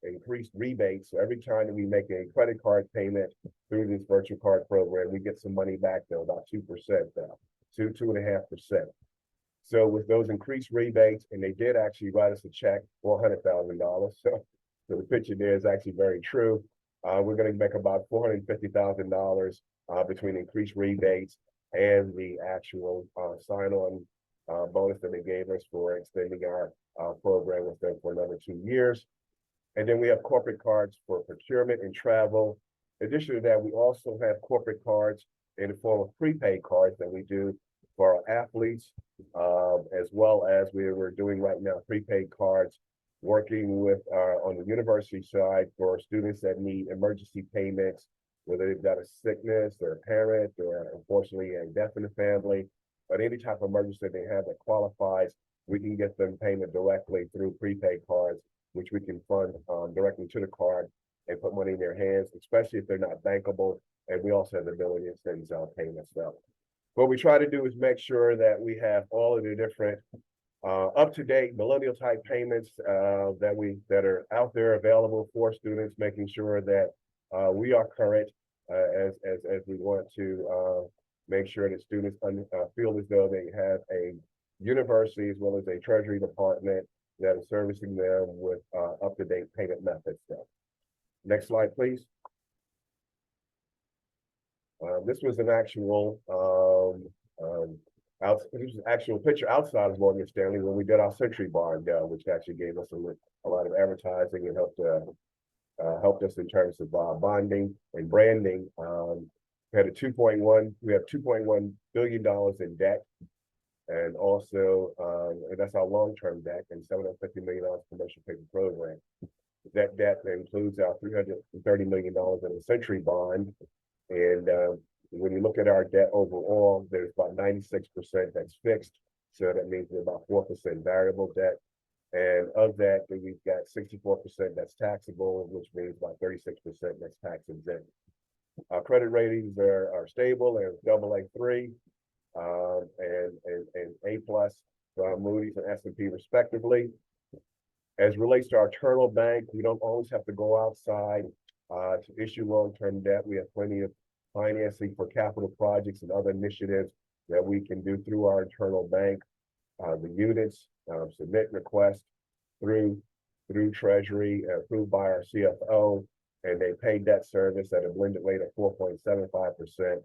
increased rebates. So every time that we make a credit card payment through this virtual card program, we get some money back though, about 2% now, 2.5%. So with those increased rebates, and they did actually write us a check for $100,000. So the picture there is actually very true. We're going to make about $450,000 between increased rebates and the actual sign-on bonus that they gave us for extending our program with them for another 2 years. And then we have corporate cards for procurement and travel. In addition to that, we also have corporate cards in the form of prepaid cards that we do for our athletes, as well as we're doing right now prepaid cards, working with on the university side for students that need emergency payments, whether they've got a sickness or a parent or unfortunately a death in the family, but any type of emergency that they have that qualifies, we can get them payment directly through prepaid cards, which we can fund directly to the card and put money in their hands, especially if they're not bankable. And we also have the ability to send payments out. What we try to do is make sure that we have all of the different up-to-date millennial type payments that are out there available for students, making sure that we are current as we want to make sure that students feel as though they have a university as well as a treasury department that is servicing them with up-to-date payment methods. Next slide, please. This was an actual This is an actual picture outside of Morgan Stanley when we did our Century Bond, which actually gave us a lot of advertising and helped us in terms of bonding and branding. We have $2.1 billion in debt, and also and that's our long-term debt, and $750 million commercial paper program. That debt includes our $330 million in a Century Bond, and when you look at our debt overall, there's about 96% that's fixed, so that means we're about 4% variable debt. And of that, we've got 64% that's taxable, which means about 36% that's tax exempt. Our credit ratings are stable and AA3 and A+ from Moody's and S&P respectively. As it relates to our internal bank, we don't always have to go outside to issue long-term debt. We have plenty of financing for capital projects and other initiatives that we can do through our internal bank. The units submit requests through treasury, approved by our CFO, and they pay debt service at a blended rate of 4.75%,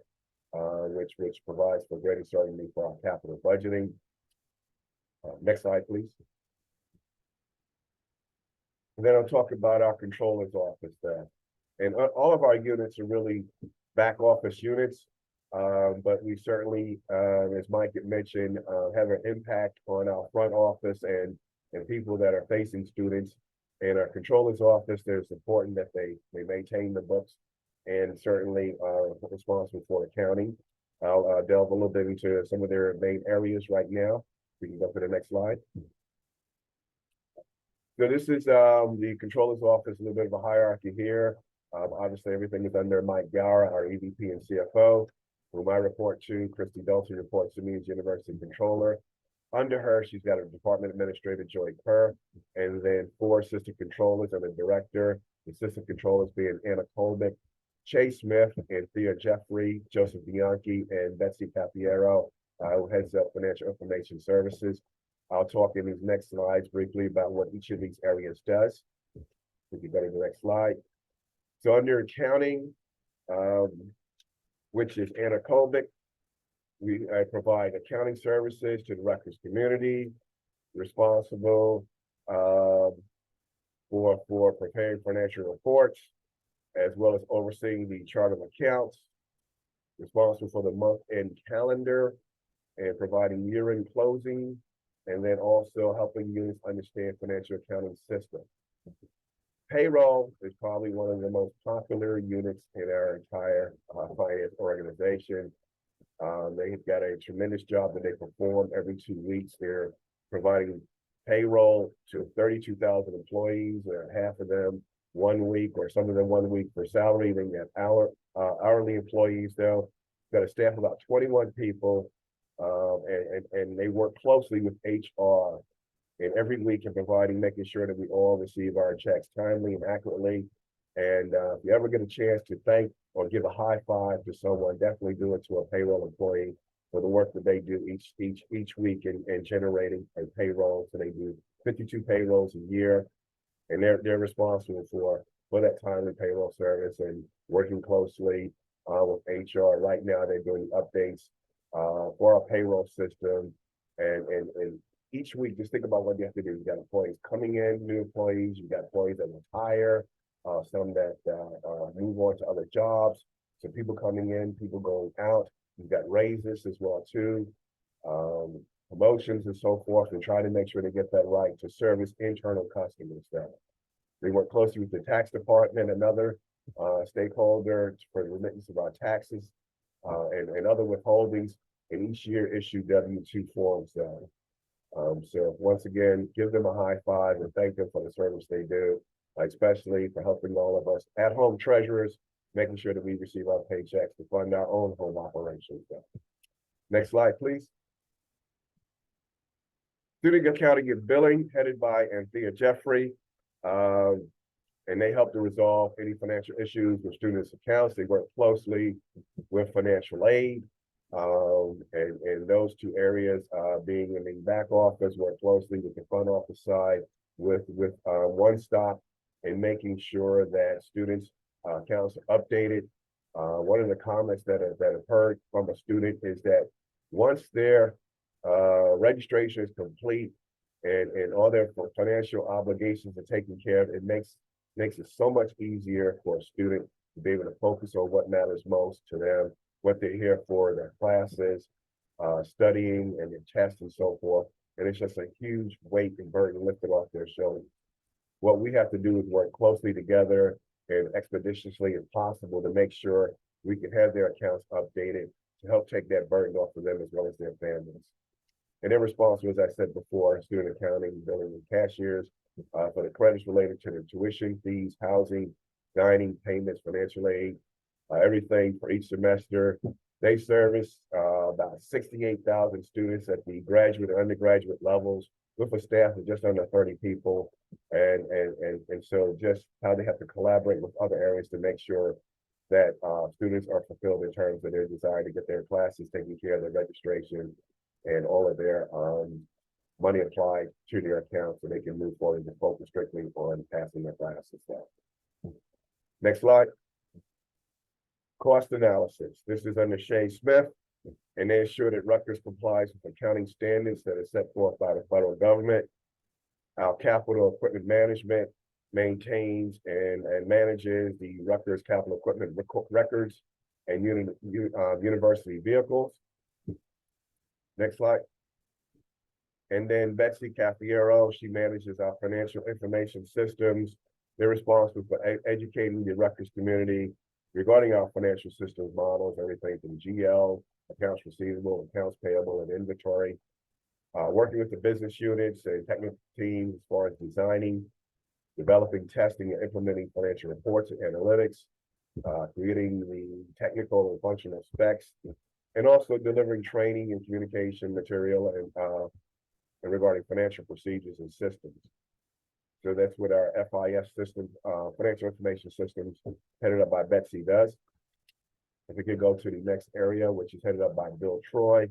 which provides for greater certainty for our capital budgeting. Next slide, please. And then I'll talk about our controller's office there. And all of our units are really back office units, but we certainly, as Mike had mentioned, have an impact on our front office and people that are facing students. In our controller's office, it's important that they maintain the books and certainly are responsible for accounting. I'll delve a little bit into some of their main areas right now. We can go to the next slide. So this is the controller's office, a little bit of a hierarchy here. Obviously, everything is under Mike Gower, our EVP and CFO, whom I report to. Christy Dalton reports to me as University Controller. Under her, she's got a department administrator, Joy Kerr, and then 4 assistant controllers and a director. The assistant controllers being Anna Kolbick, Chase Smith, and Thea Jeffrey, Joseph Bianchi, and Betsy Capiero, who heads up Financial Information Services. I'll talk in these next slides briefly about what each of these areas does. We can go to the next slide. So under accounting, which is Anna Kolbick, I provide accounting services to the Rutgers community, responsible for preparing financial reports, as well as overseeing the chart of accounts, responsible for the month-end calendar and providing year-end closing, and then also helping units understand financial accounting system. Payroll is probably one of the most popular units in our entire finance organization. They've got a tremendous job that they perform every 2 weeks. They're providing payroll to 32,000 employees, half of them 1 week, or some of them 1 week for salary. Then you have hourly employees, though. Got a staff of about 21 people, and they work closely with HR and every week in providing, making sure that we all receive our checks timely and accurately. And if you ever get a chance to thank or give a high five to someone, definitely do it to a payroll employee for the work that they do each week in generating a payroll. So they do 52 payrolls a year, and they're responsible for that timely payroll service and working closely with HR. Right now, they're doing updates for our payroll system, and each week, just think about what you have to do. You got employees coming in, new employees. You got employees that retire, some that move on to other jobs. So people coming in, people going out. You've got raises as well too, promotions and so forth, and trying to make sure they get that right to service internal customers. They work closely with the tax department, another stakeholder for the remittance of our taxes and other withholdings, and each year issue W-2 forms. So once again, give them a high five and thank them for the service they do, especially for helping all of us at-home treasurers, making sure that we receive our paychecks to fund our own home operations. Next slide, please. Student Accounting and Billing, headed by Thea Jeffrey, and they help to resolve any financial issues with students' accounts. They work closely with financial aid, and those 2 areas, being in the back office, work closely with the front office side with one stop and making sure that students' accounts are updated. One of the comments that I've heard from a student is that once their registration is complete and all their financial obligations are taken care of, it makes it so much easier for a student to be able to focus on what matters most to them, what they're here for, their classes, studying and their tests and so forth. And it's just a huge weight and burden lifted off their shoulders. What we have to do is work closely together and expeditiously as possible to make sure we can have their accounts updated to help take that burden off of them as well as their families. And they're responsible, as I said before, student accounting, billing, and cashiers for the credits related to the tuition fees, housing, dining, payments, financial aid, everything for each semester. They service about 68,000 students at the graduate and undergraduate levels with a staff of just under 30 people. And so just how they have to collaborate with other areas to make sure that students are fulfilled in terms of their desire to get their classes taken care of, their registration, and all of their money applied to their account so they can move forward and focus strictly on passing their classes. Next slide. Cost analysis. This is under Shea Smith, and they ensure that Rutgers complies with accounting standards that are set forth by the federal government. Our capital equipment management maintains and manages the Rutgers capital equipment records and university vehicles. Next slide. And then Betsy Cafiero, she manages our financial information systems. They're responsible for educating the Rutgers community regarding our financial systems models, everything from GL, accounts receivable, accounts payable, and inventory. Working with the business units and technical teams as far as designing, developing, testing, and implementing financial reports and analytics, creating the technical and functional specs, and also delivering training and communication material and regarding financial procedures and systems. So that's what our FIS system, financial information systems, headed up by Betsy does. If we could go to the next area, which is headed up by Bill Troy,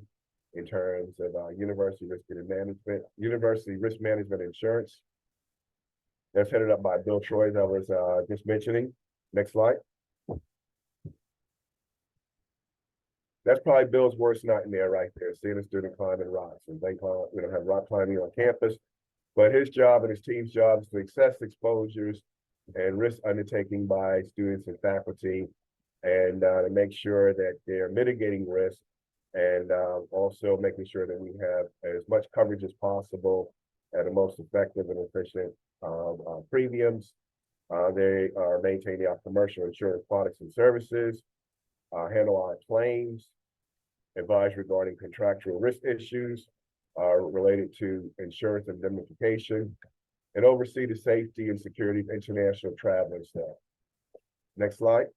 in terms of university risk management insurance. That's headed up by Bill Troy, that I was just mentioning. Next slide. That's probably Bill's worst nightmare right there, seeing a student climbing rocks. And we don't have rock climbing on campus, but his job and his team's job is to assess exposures and risk undertaking by students and faculty, and to make sure that they're mitigating risk, and also making sure that we have as much coverage as possible at the most effective and efficient premiums. They are maintaining our commercial insurance products and services, handle our claims, advise regarding contractual risk issues related to insurance indemnification, and oversee the safety and security of international travel and staff. Next slide.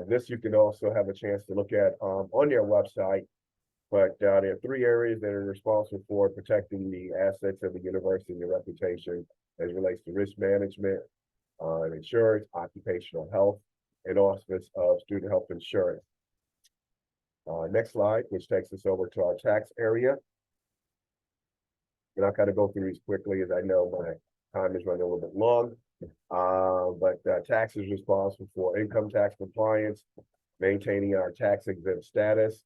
This you can also have a chance to look at on their website, but there are 3 areas that are responsible for protecting the assets of the university and the reputation as it relates to risk management, insurance, occupational health, and auspice of student health insurance. Next slide, which takes us over to our tax area. And I'll kind of go through these quickly as I know my time is running a little bit long. But tax is responsible for income tax compliance, maintaining our tax exempt status,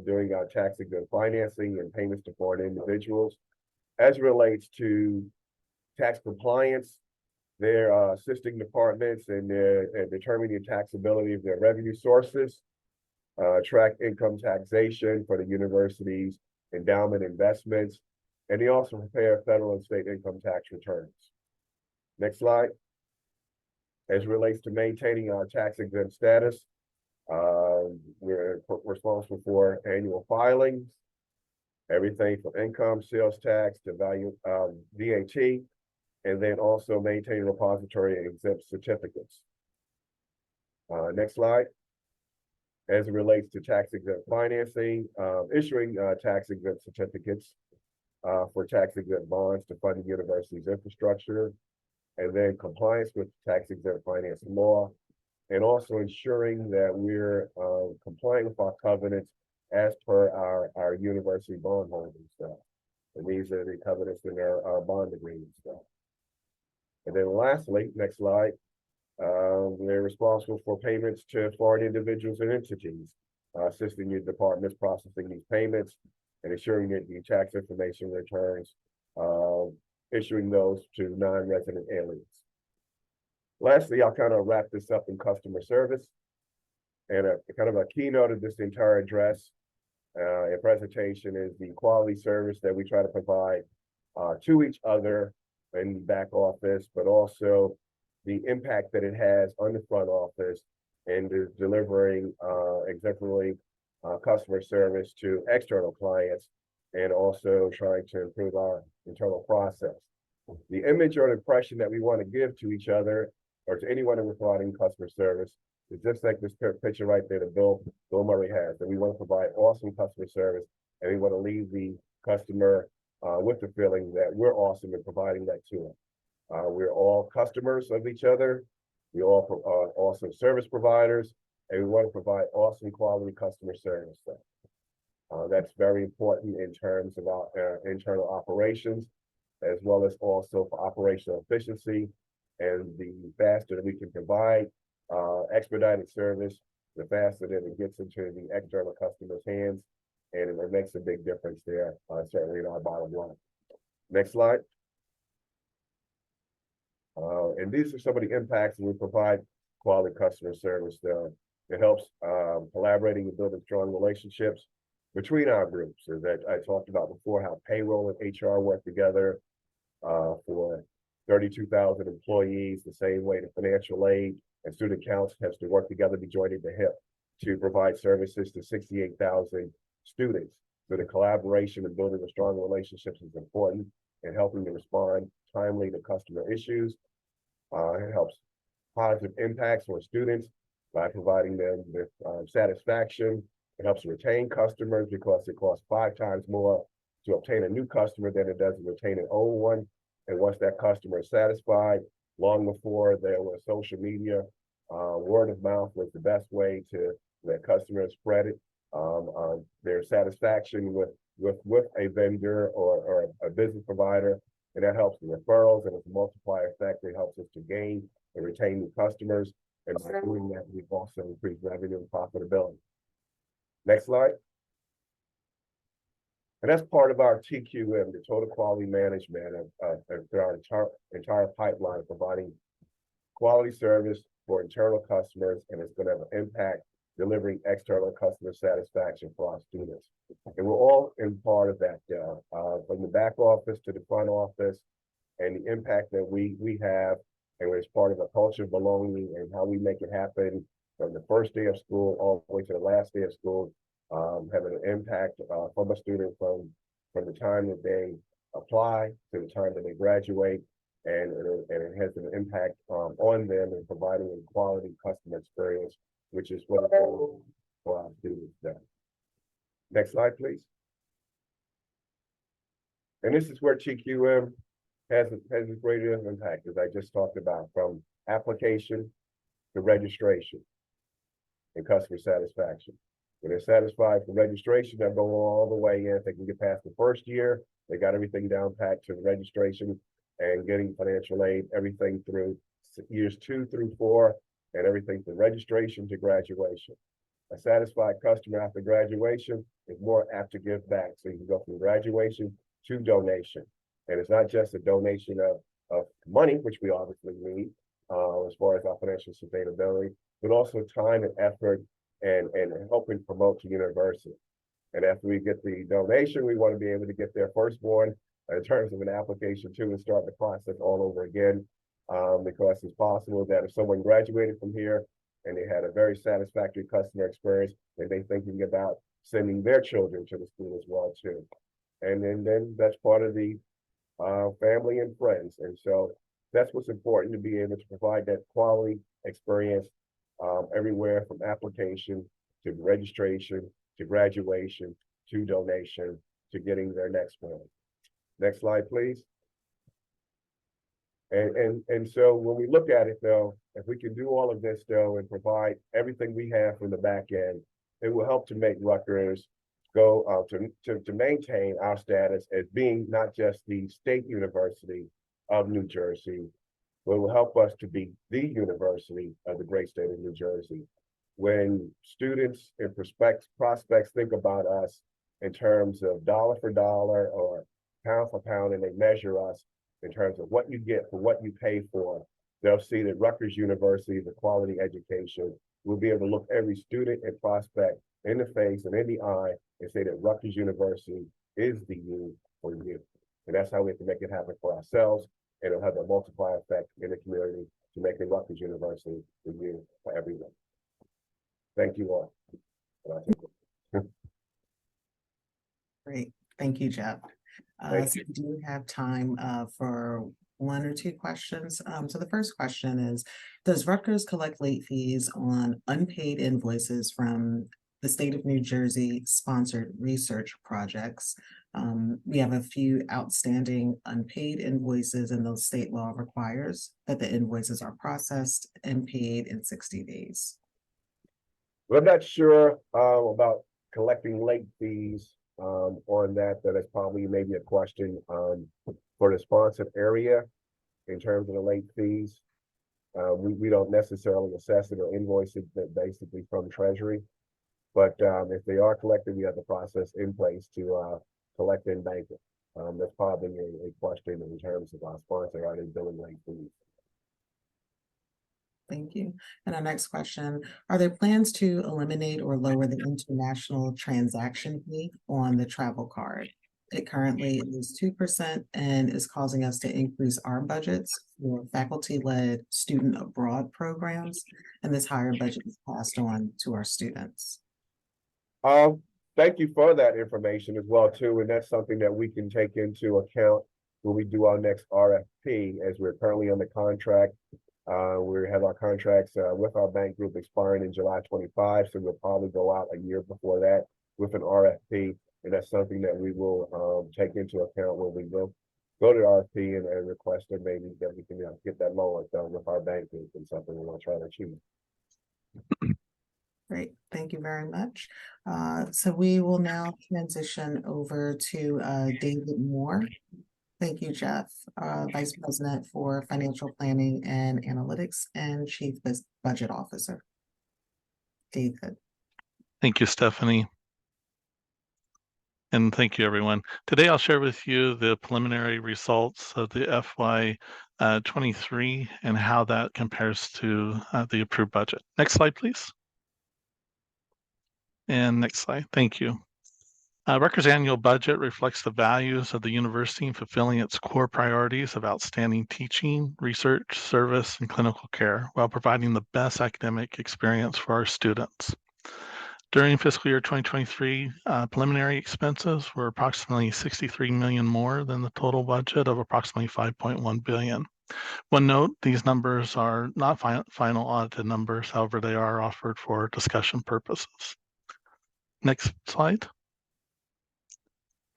doing our tax exempt financing and payments to foreign individuals. As it relates to tax compliance, they're assisting departments in determining the taxability of their revenue sources, track income taxation for the university's endowment investments, and they also prepare federal and state income tax returns. Next slide. As it relates to maintaining our tax exempt status, we're responsible for annual filings, everything from income, sales tax to value VAT, and then also maintain repository and exempt certificates. Next slide. As it relates to tax exempt financing, issuing tax exempt certificates for tax exempt bonds to fund the university's infrastructure, and then compliance with tax exempt finance law, and also ensuring that we're complying with our covenants as per our university bond holding stuff. And these are the covenants in our bond agreement stuff. And then lastly, next slide, we're responsible for payments to foreign individuals and entities. assisting your departments processing these payments and ensuring that the tax information returns, issuing those to non-resident aliens. Lastly, I'll kind of wrap this up in customer service. And a kind of a keynote of this entire address and presentation is the quality service that we try to provide to each other in the back office, but also the impact that it has on the front office and is delivering exemplary customer service to external clients and also trying to improve our internal process. The image or impression that we want to give to each other or to anyone who is providing customer service is just like this picture right there that Bill Murray has, that we want to provide awesome customer service and we want to leave the customer with the feeling that we're awesome in providing that to them. We're all customers of each other. We all are awesome service providers, and we want to provide awesome quality customer service. That's very important in terms of our internal operations, as well as also for operational efficiency. And the faster that we can provide expedited service, the faster that it gets into the external customer's hands, and it makes a big difference there, certainly in our bottom line. Next slide. And these are some of the impacts when we provide quality customer service. It helps collaborating and building strong relationships between our groups. As I talked about before, how payroll and HR work together for 32,000 employees, the same way the financial aid and student council has to work together to join at the hip to provide services to 68,000 students. So the collaboration and building of strong relationships is important in helping to respond timely to customer issues. It helps positive impacts on students by providing them with satisfaction. It helps retain customers because it costs 5 times more to obtain a new customer than it does to retain an old one. And once that customer is satisfied, long before there was social media, word of mouth was the best way to let customers spread it. Their satisfaction with a vendor or a business provider, and that helps the referrals, and it's a multiplier effect. It helps us to gain and retain new customers, and by doing that, we've also increased revenue and profitability. Next slide. And that's part of our TQM, the total quality management of our entire pipeline, providing quality service for internal customers, and it's going to have an impact delivering external customer satisfaction for our students. And we're all in part of that, from the back office to the front office, and the impact that we have, and it's part of a culture of belonging and how we make it happen from the first day of school all the way to the last day of school, having an impact from a student from the time that they apply to the time that they graduate, and it has an impact on them in providing a quality customer experience, which is what for our students there. Next slide, please. And this is where TQM has a greater impact, as I just talked about, from application to registration and customer satisfaction. When they're satisfied for registration, they're going all the way in. If they can get past the first year, they got everything down packed to the registration and getting financial aid, everything through years 2 through 4, and everything from registration to graduation. A satisfied customer after graduation is more apt to give back. So you can go from graduation to donation. And it's not just a donation of money, which we obviously need as far as our financial sustainability, but also time and effort and helping promote the university. And after we get the donation, we want to be able to get their firstborn in terms of an application too, and start the process all over again. Because it's possible that if someone graduated from here and they had a very satisfactory customer experience, then they're thinking about sending their children to the school as well too. And then that's part of the family and friends. And so that's what's important, to be able to provide that quality experience everywhere from application to registration to graduation to donation to getting their next one. Next slide, please. And so when we look at it though, if we can do all of this though and provide everything we have from the back end, it will help to make Rutgers go to maintain our status as being not just the state university of New Jersey, but it will help us to be the university of the great state of New Jersey. when students and prospects think about us in terms of dollar for dollar or pound for pound, and they measure us in terms of what you get for what you pay for, they'll see that Rutgers University is a quality education. We'll be able to look every student and prospect in the face and in the eye and say that Rutgers University is the U for you. And that's how we have to make it happen for ourselves. And it'll have a multiplier effect in the community to make it Rutgers University the U for everyone. Thank you all. Great. Thank you, Jeff. Thank So we do have time for one or two questions. So the first question is, does Rutgers collect late fees on unpaid invoices from the state of New Jersey sponsored research projects? We have a few outstanding unpaid invoices, and those state law requires that the invoices are processed and paid in 60 days. Well, I'm not sure about collecting late fees on that. That is probably maybe a question for the sponsored area in terms of the late fees. We don't necessarily assess it or invoice it basically from Treasury. But if they are collected, we have the process in place to collect and bank it. That's probably a question in terms of our sponsor, are they billing late fees? Thank you. And our next question, are there plans to eliminate or lower the international transaction fee on the travel card? It currently is 2% and is causing us to increase our budgets for faculty-led student abroad programs. And this higher budget is passed on to our students. Thank you for that information as well too. And that's something that we can take into account when we do our next RFP, as we're currently on the contract. We have our contracts with our bank group expiring in July 25, so we'll probably go out a year before that with an RFP, and that's something that we will take into account when we go to the RFP and request that maybe that we can get that lower with our bank group, and something we want to try to achieve. Great, thank you very much. So we will now transition over to David Moore. Thank you, Jeff, Vice President for Financial Planning and Analytics and Chief Budget Officer. David. Thank you, Stephanie. And thank you, everyone. Today, I'll share with you the preliminary results of the FY23 and how that compares to the approved budget. Next slide, please. And next slide. Thank you. Rutgers' annual budget reflects the values of the university in fulfilling its core priorities of outstanding teaching, research, service, and clinical care, while providing the best academic experience for our students. During fiscal year 2023, preliminary expenses were approximately $63 million more than the total budget of approximately $5.1 billion. One note, these numbers are not final audited numbers, however, they are offered for discussion purposes. Next slide.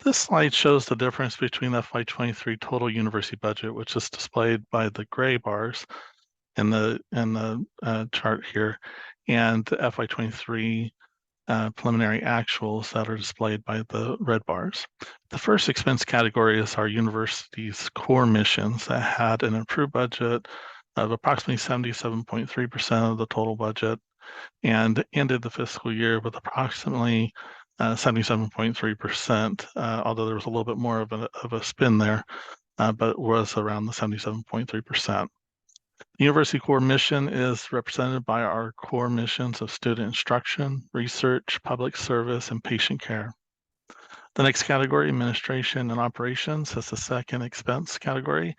This slide shows the difference between the FY23 total university budget, which is displayed by the gray bars in the chart here, and the FY23 preliminary actuals that are displayed by the red bars. The first expense category is our university's core missions that had an approved budget of approximately 77.3% of the total budget and ended the fiscal year with approximately 77.3%, although there was a little bit more of a spin there, but it was around the 77.3%. The university core mission is represented by our core missions of student instruction, research, public service, and patient care. The next category, administration and operations, is the second expense category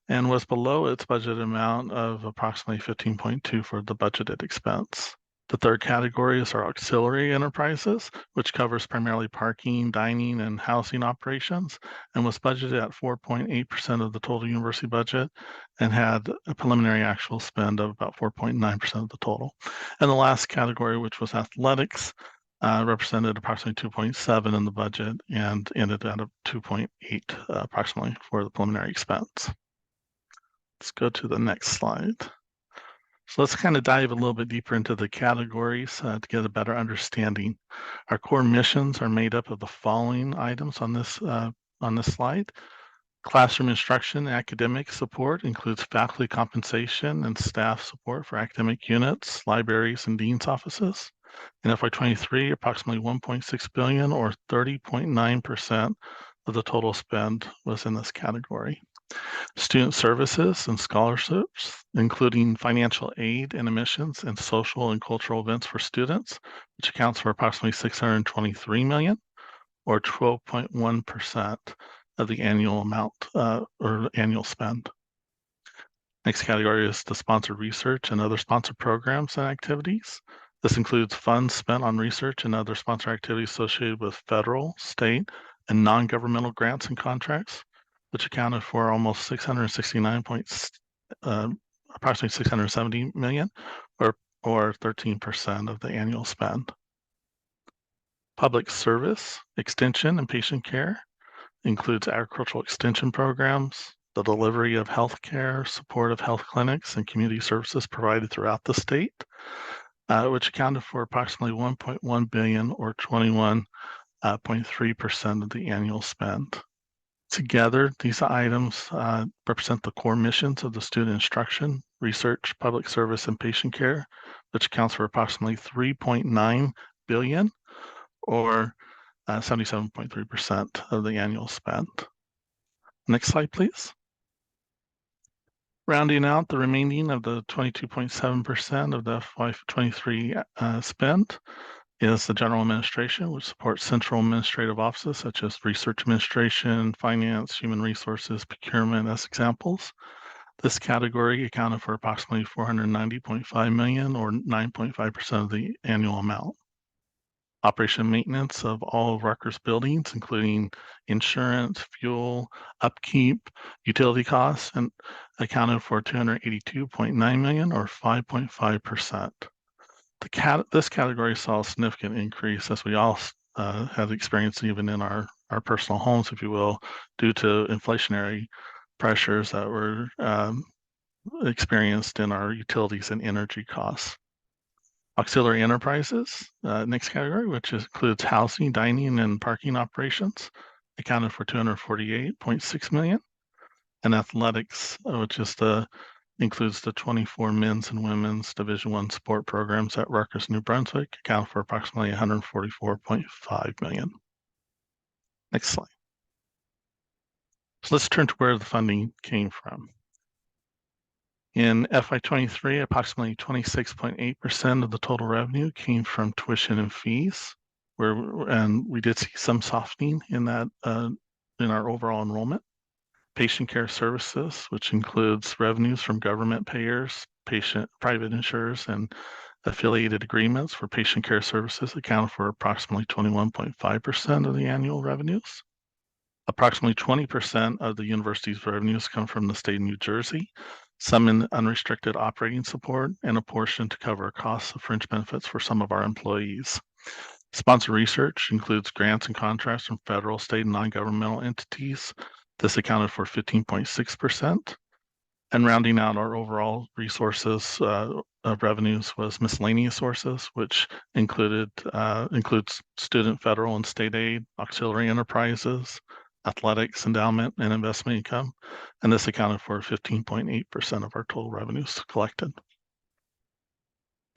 and was below its budget amount of approximately 15.2 for the budgeted expense. The third category is our auxiliary enterprises, which covers primarily parking, dining, and housing operations, and was budgeted at 4.8% of the total university budget and had a preliminary actual spend of about 4.9% of the total. And the last category, which was athletics, represented approximately 2.7 in the budget and ended at a 2.8 approximately for the preliminary expense. Let's go to the next slide. So let's kind of dive a little bit deeper into the categories to get a better understanding. Our core missions are made up of the following items on this slide: Classroom instruction and academic support includes faculty compensation and staff support for academic units, libraries, and dean's offices. In FY23, approximately 1.6 billion or 30.9% of the total spend was in this category. Student services and scholarships, including financial aid and admissions and social and cultural events for students, which accounts for approximately 623 million or 12.1% of the annual amount or annual spend. Next category is the sponsored research and other sponsored programs and activities. This includes funds spent on research and other sponsored activities associated with federal, state, and non-governmental grants and contracts, which accounted for almost 669 approximately 670 million, or 13% of the annual spend. Public service, extension, and patient care includes agricultural extension programs, the delivery of health care, support of health clinics, and community services provided throughout the state, which accounted for approximately 1.1 billion or 21.3% of the annual spend. Together, these items represent the core missions of the student instruction, research, public service, and patient care, which accounts for approximately 3.9 billion or 77.3% of the annual spend. Next slide, please. Rounding out the remaining of the 22.7% of the FY23 spend is the general administration, which supports central administrative offices such as research administration, finance, human resources, procurement as examples. This category accounted for approximately 490.5 million or 9.5% of the annual amount. Operation and maintenance of all of Rutgers buildings, including insurance, fuel, upkeep, utility costs, and accounted for 282.9 million or 5.5%. This category saw a significant increase, as we all have experienced even in our personal homes, if you will, due to inflationary pressures that were experienced in our utilities and energy costs. Auxiliary enterprises, next category, which includes housing, dining, and parking operations, accounted for 248.6 million. And athletics, which is includes the 24 men's and women's Division I sport programs at Rutgers, New Brunswick, account for approximately 144.5 million. Next slide. So let's turn to where the funding came from. In FY23, approximately 26.8% of the total revenue came from tuition and fees, and we did see some softening in that in our overall enrollment. Patient care services, which includes revenues from government payers, private insurers, and affiliated agreements for patient care services, accounted for approximately 21.5% of the annual revenues. Approximately 20% of the university's revenues come from the state of New Jersey, some in unrestricted operating support, and a portion to cover costs of fringe benefits for some of our employees. Sponsored research includes grants and contracts from federal, state, and non-governmental entities. This accounted for 15.6%. And rounding out our overall resources of revenues was miscellaneous sources, which includes student, federal, and state aid, auxiliary enterprises, athletics, endowment, and investment income. And this accounted for 15.8% of our total revenues collected.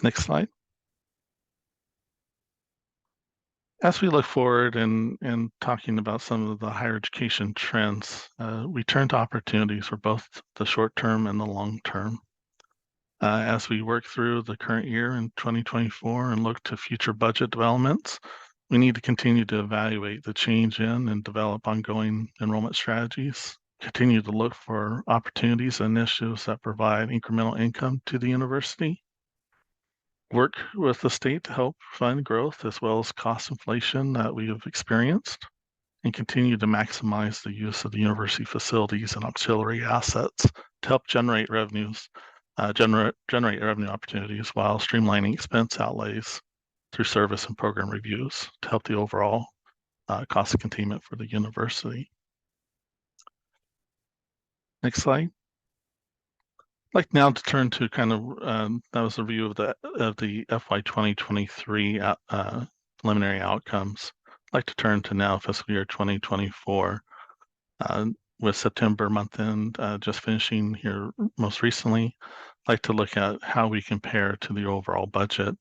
Next slide. As we look forward and talking about some of the higher education trends, we turn to opportunities for both the short term and the long term. As we work through the current year in 2024 and look to future budget developments, we need to continue to evaluate the change in and develop ongoing enrollment strategies, continue to look for opportunities and initiatives that provide incremental income to the university, work with the state to help fund growth as well as cost inflation that we have experienced, and continue to maximize the use of the university facilities and auxiliary assets to help generate revenues, generate revenue opportunities while streamlining expense outlays through service and program reviews to help the overall cost containment for the university. Next slide. I'd like now to turn to kind of, that was a review of the FY 2023 preliminary outcomes. I'd like to turn to now fiscal year 2024. with September month end just finishing here most recently, I'd like to look at how we compare to the overall budget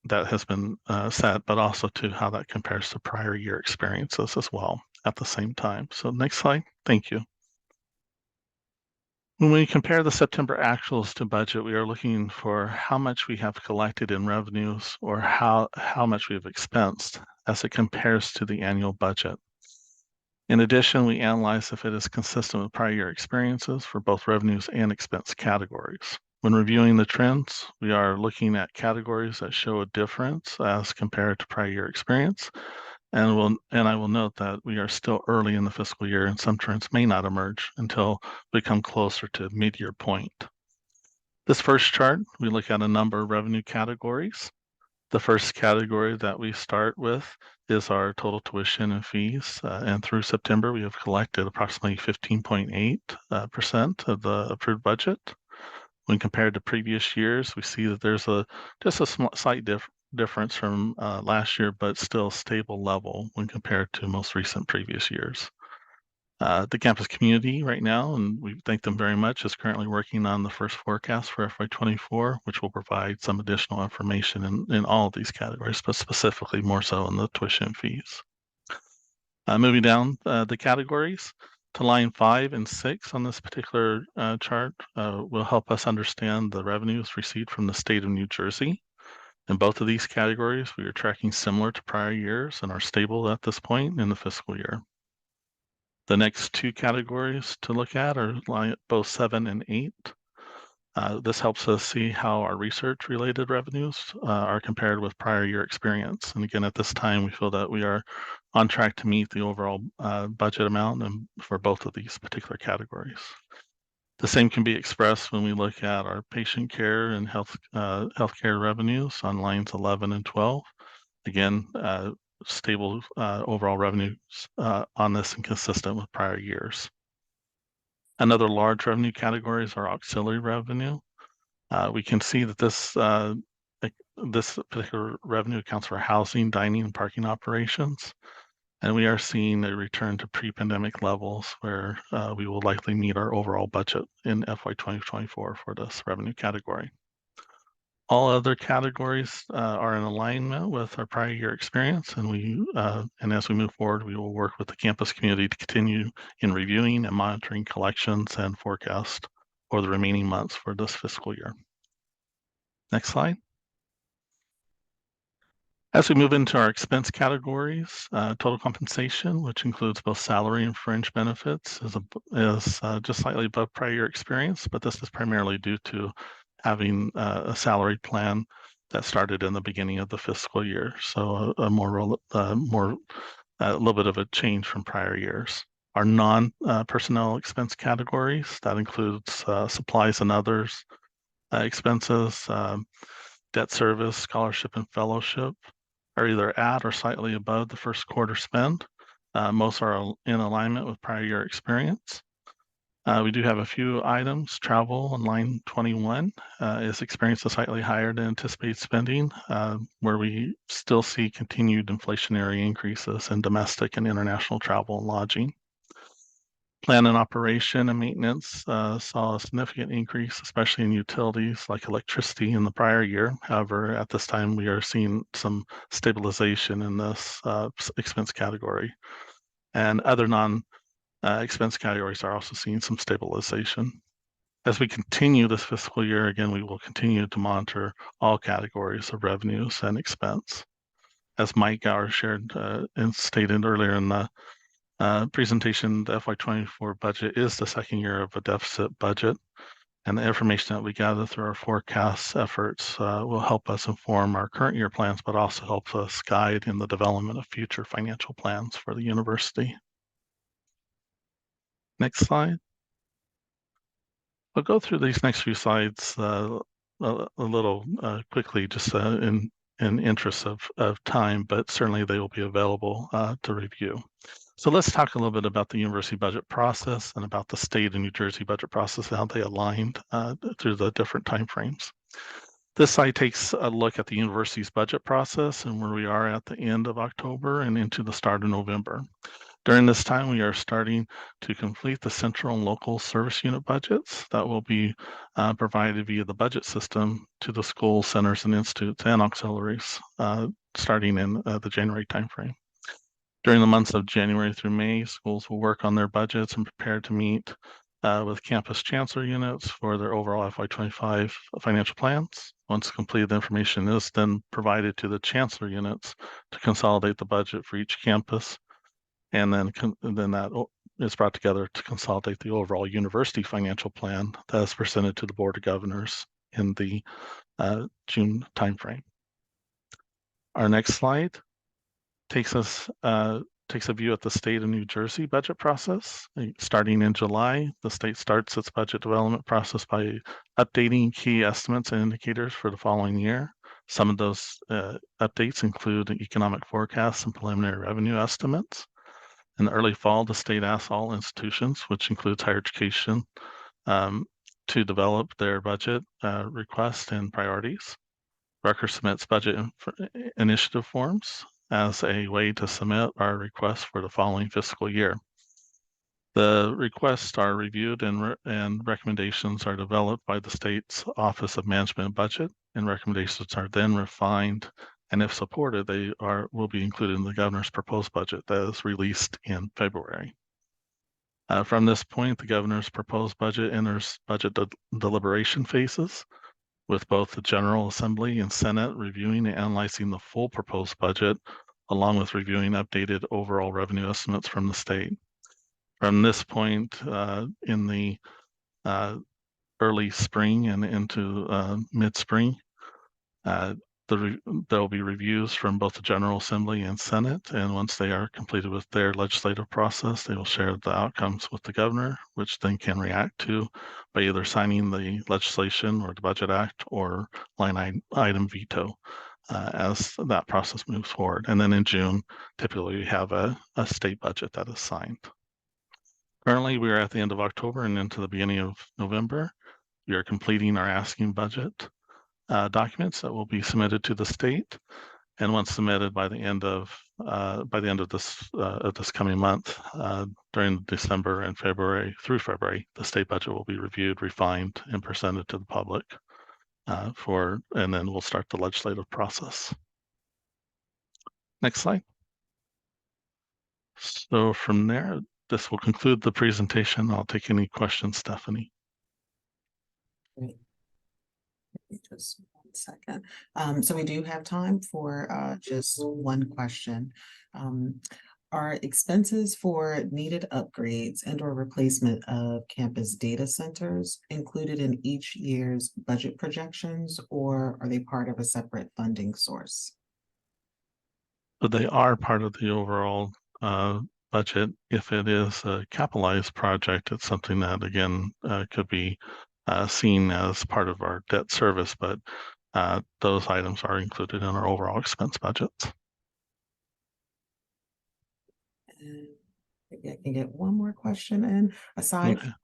that has been set, but also to how that compares to prior year experiences as well at the same time. So next slide. Thank you. When we compare the September actuals to budget, we are looking for how much we have collected in revenues or how much we have expensed as it compares to the annual budget. In addition, we analyze if it is consistent with prior year experiences for both revenues and expense categories. When reviewing the trends, we are looking at categories that show a difference as compared to prior year experience. And I will note that we are still early in the fiscal year and some trends may not emerge until we come closer to mid-year point. This first chart, we look at a number of revenue categories. The first category that we start with is our total tuition and fees. And through September, we have collected approximately 15.8% of the approved budget. When compared to previous years, we see that there's just a slight difference from last year, but still stable level when compared to most recent previous years. The campus community right now, and we thank them very much, is currently working on the first forecast for FY24, which will provide some additional information in all of these categories, but specifically more so in the tuition fees. Moving down the categories to line 5 and 6 on this particular chart will help us understand the revenues received from the state of New Jersey. In both of these categories, we are tracking similar to prior years and are stable at this point in the fiscal year. The next two categories to look at are both 7 and 8. This helps us see how our research-related revenues are compared with prior year experience. And again, at this time, we feel that we are on track to meet the overall budget amount for both of these particular categories. The same can be expressed when we look at our patient care and healthcare revenues on lines 11 and 12. Again, stable overall revenues on this and consistent with prior years. Another large revenue category is our auxiliary revenue. We can see that this particular revenue accounts for housing, dining, and parking operations. And we are seeing a return to pre-pandemic levels where we will likely meet our overall budget in FY 2024 for this revenue category. All other categories are in alignment with our prior year experience, and as we move forward, we will work with the campus community to continue in reviewing and monitoring collections and forecast for the remaining months for this fiscal year. Next slide. As we move into our expense categories, total compensation, which includes both salary and fringe benefits, is just slightly above prior year experience, but this is primarily due to having a salary plan that started in the beginning of the fiscal year. So a little bit of a change from prior years. Our non-personnel expense categories, that includes supplies and others expenses, debt service, scholarship, and fellowship, are either at or slightly above the first quarter spend. Most are in alignment with prior year experience. We do have a few items. Travel on line 21 is experiencing slightly higher than anticipated spending, where we still see continued inflationary increases in domestic and international travel and lodging. Plan and operation and maintenance saw a significant increase, especially in utilities like electricity in the prior year. However, at this time, we are seeing some stabilization in this expense category. And other non-expense categories are also seeing some stabilization. As we continue this fiscal year, again, we will continue to monitor all categories of revenues and expense. As Mike Gower shared and stated earlier in the presentation, the FY24 budget is the second year of a deficit budget, and the information that we gather through our forecast efforts will help us inform our current year plans, but also helps us guide in the development of future financial plans for the university. Next slide. I'll go through these next few slides a little quickly, just in interest of time, but certainly they will be available to review. So let's talk a little bit about the university budget process and about the state of New Jersey budget process and how they aligned through the different timeframes. This slide takes a look at the university's budget process and where we are at the end of October and into the start of November. During this time, we are starting to complete the central and local service unit budgets that will be provided via the budget system to the school centers and institutes and auxiliaries starting in the January timeframe. During the months of January through May, schools will work on their budgets and prepare to meet with campus chancellor units for their overall FY25 financial plans. Once completed, the information is then provided to the chancellor units to consolidate the budget for each campus. And then that is brought together to consolidate the overall university financial plan that is presented to the Board of Governors in the June timeframe. Our next slide takes a view at the state of New Jersey budget process. Starting in July, the state starts its budget development process by updating key estimates and indicators for the following year. Some of those updates include economic forecasts and preliminary revenue estimates. In the early fall, the state asks all institutions, which includes higher education, to develop their budget requests and priorities. Rutgers submits budget initiative forms as a way to submit our requests for the following fiscal year. The requests are reviewed and recommendations are developed by the state's Office of Management and Budget, and recommendations are then refined, and if supported, they will be included in the governor's proposed budget that is released in February. From this point, the governor's proposed budget enters budget deliberation phases, with both the General Assembly and Senate reviewing and analyzing the full proposed budget, along with reviewing updated overall revenue estimates from the state. From this point in the early spring and into mid-spring, there will be reviews from both the General Assembly and Senate, and once they are completed with their legislative process, they will share the outcomes with the governor, which then can react to by either signing the legislation or the Budget Act or line item veto as that process moves forward. And then in June, typically we have a state budget that is signed. Currently, we are at the end of October and into the beginning of November. We are completing our asking budget documents that will be submitted to the state, and once submitted by the end of this coming month, during December and February through February, the state budget will be reviewed, refined, and presented to the public and then we'll start the legislative process. Next slide. So from there, this will conclude the presentation. I'll take any questions, Stephanie. Great. Just 1 second. So we do have time for just one question. Are expenses for needed upgrades and or replacement of campus data centers included in each year's budget projections, or are they part of a separate funding source? But they are part of the overall budget. If it is a capitalized project, it's something that, again, could be seen as part of our debt service, but those items are included in our overall expense budgets. And maybe I can get one more question in. Aside from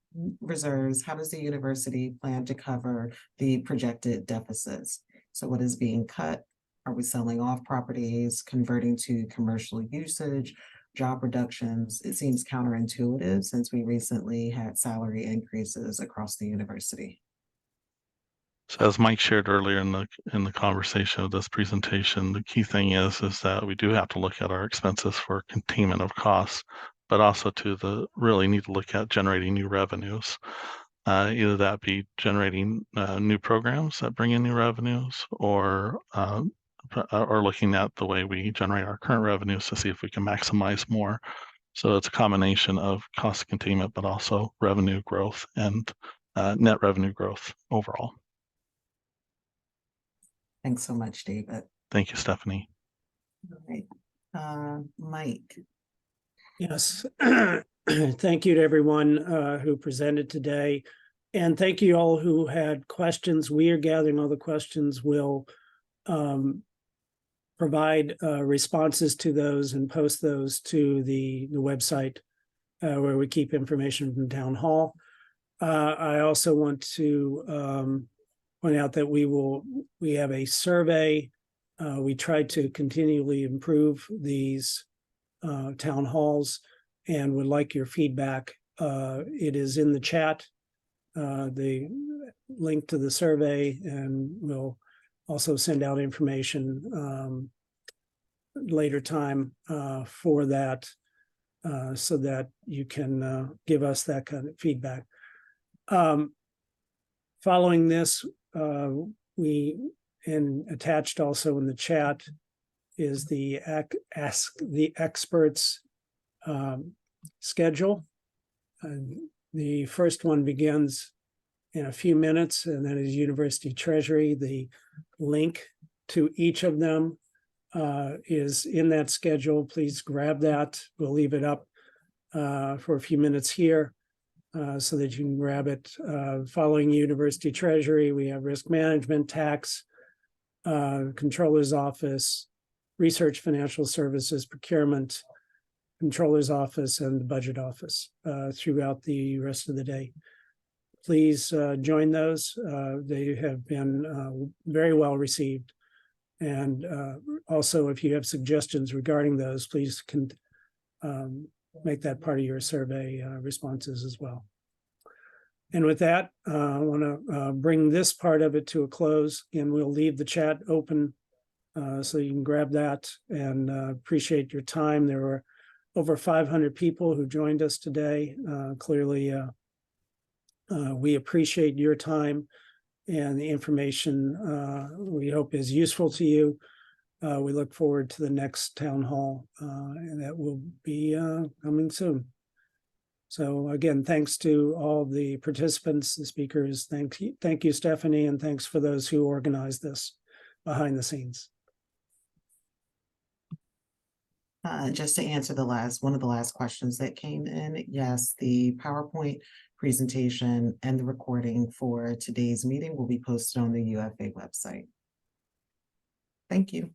reserves, how does the university plan to cover the projected deficits? So what is being cut? Are we selling off properties, converting to commercial usage, job reductions? It seems counterintuitive since we recently had salary increases across the university. So as Mike shared earlier in the conversation of this presentation, the key thing is that we do have to look at our expenses for containment of costs, but also really need to look at generating new revenues. Either that be generating new programs that bring in new revenues, or looking at the way we generate our current revenues to see if we can maximize more. So it's a combination of cost containment, but also revenue growth and net revenue growth overall. Thanks so much, David. Thank you, Stephanie. All right. Mike. Yes. Thank you to everyone who presented today. And thank you all who had questions. We are gathering all the questions. We'll provide responses to those and post those to the website where we keep information from Town Hall. I also want to point out that we have a survey. We try to continually improve these town halls. and would like your feedback, it is in the chat, the link to the survey, and we'll also send out information later time for that, so that you can give us that kind of feedback. Following this, and attached also in the chat is the Ask the Experts schedule. The first one begins in a few minutes, and that is University Treasury. The link to each of them is in that schedule. Please grab that. We'll leave it up for a few minutes here so that you can grab it. Following University Treasury, we have Risk Management, Tax, Controller's Office, Research Financial Services, Procurement, Controller's Office, and the Budget Office throughout the rest of the day. Please join those. They have been very well received. And also, if you have suggestions regarding those, please can make that part of your survey responses as well. And with that, I want to bring this part of it to a close, and we'll leave the chat open so you can grab that, and appreciate your time. There were over 500 people who joined us today. Clearly, we appreciate your time, and the information we hope is useful to you. We look forward to the next town hall, and that will be coming soon. So again, thanks to all the participants, the speakers. Thank you, Stephanie, and thanks for those who organized this behind the scenes. Just to answer one of the last questions that came in, yes, the PowerPoint presentation and the recording for today's meeting will be posted on the UFA website. Thank you.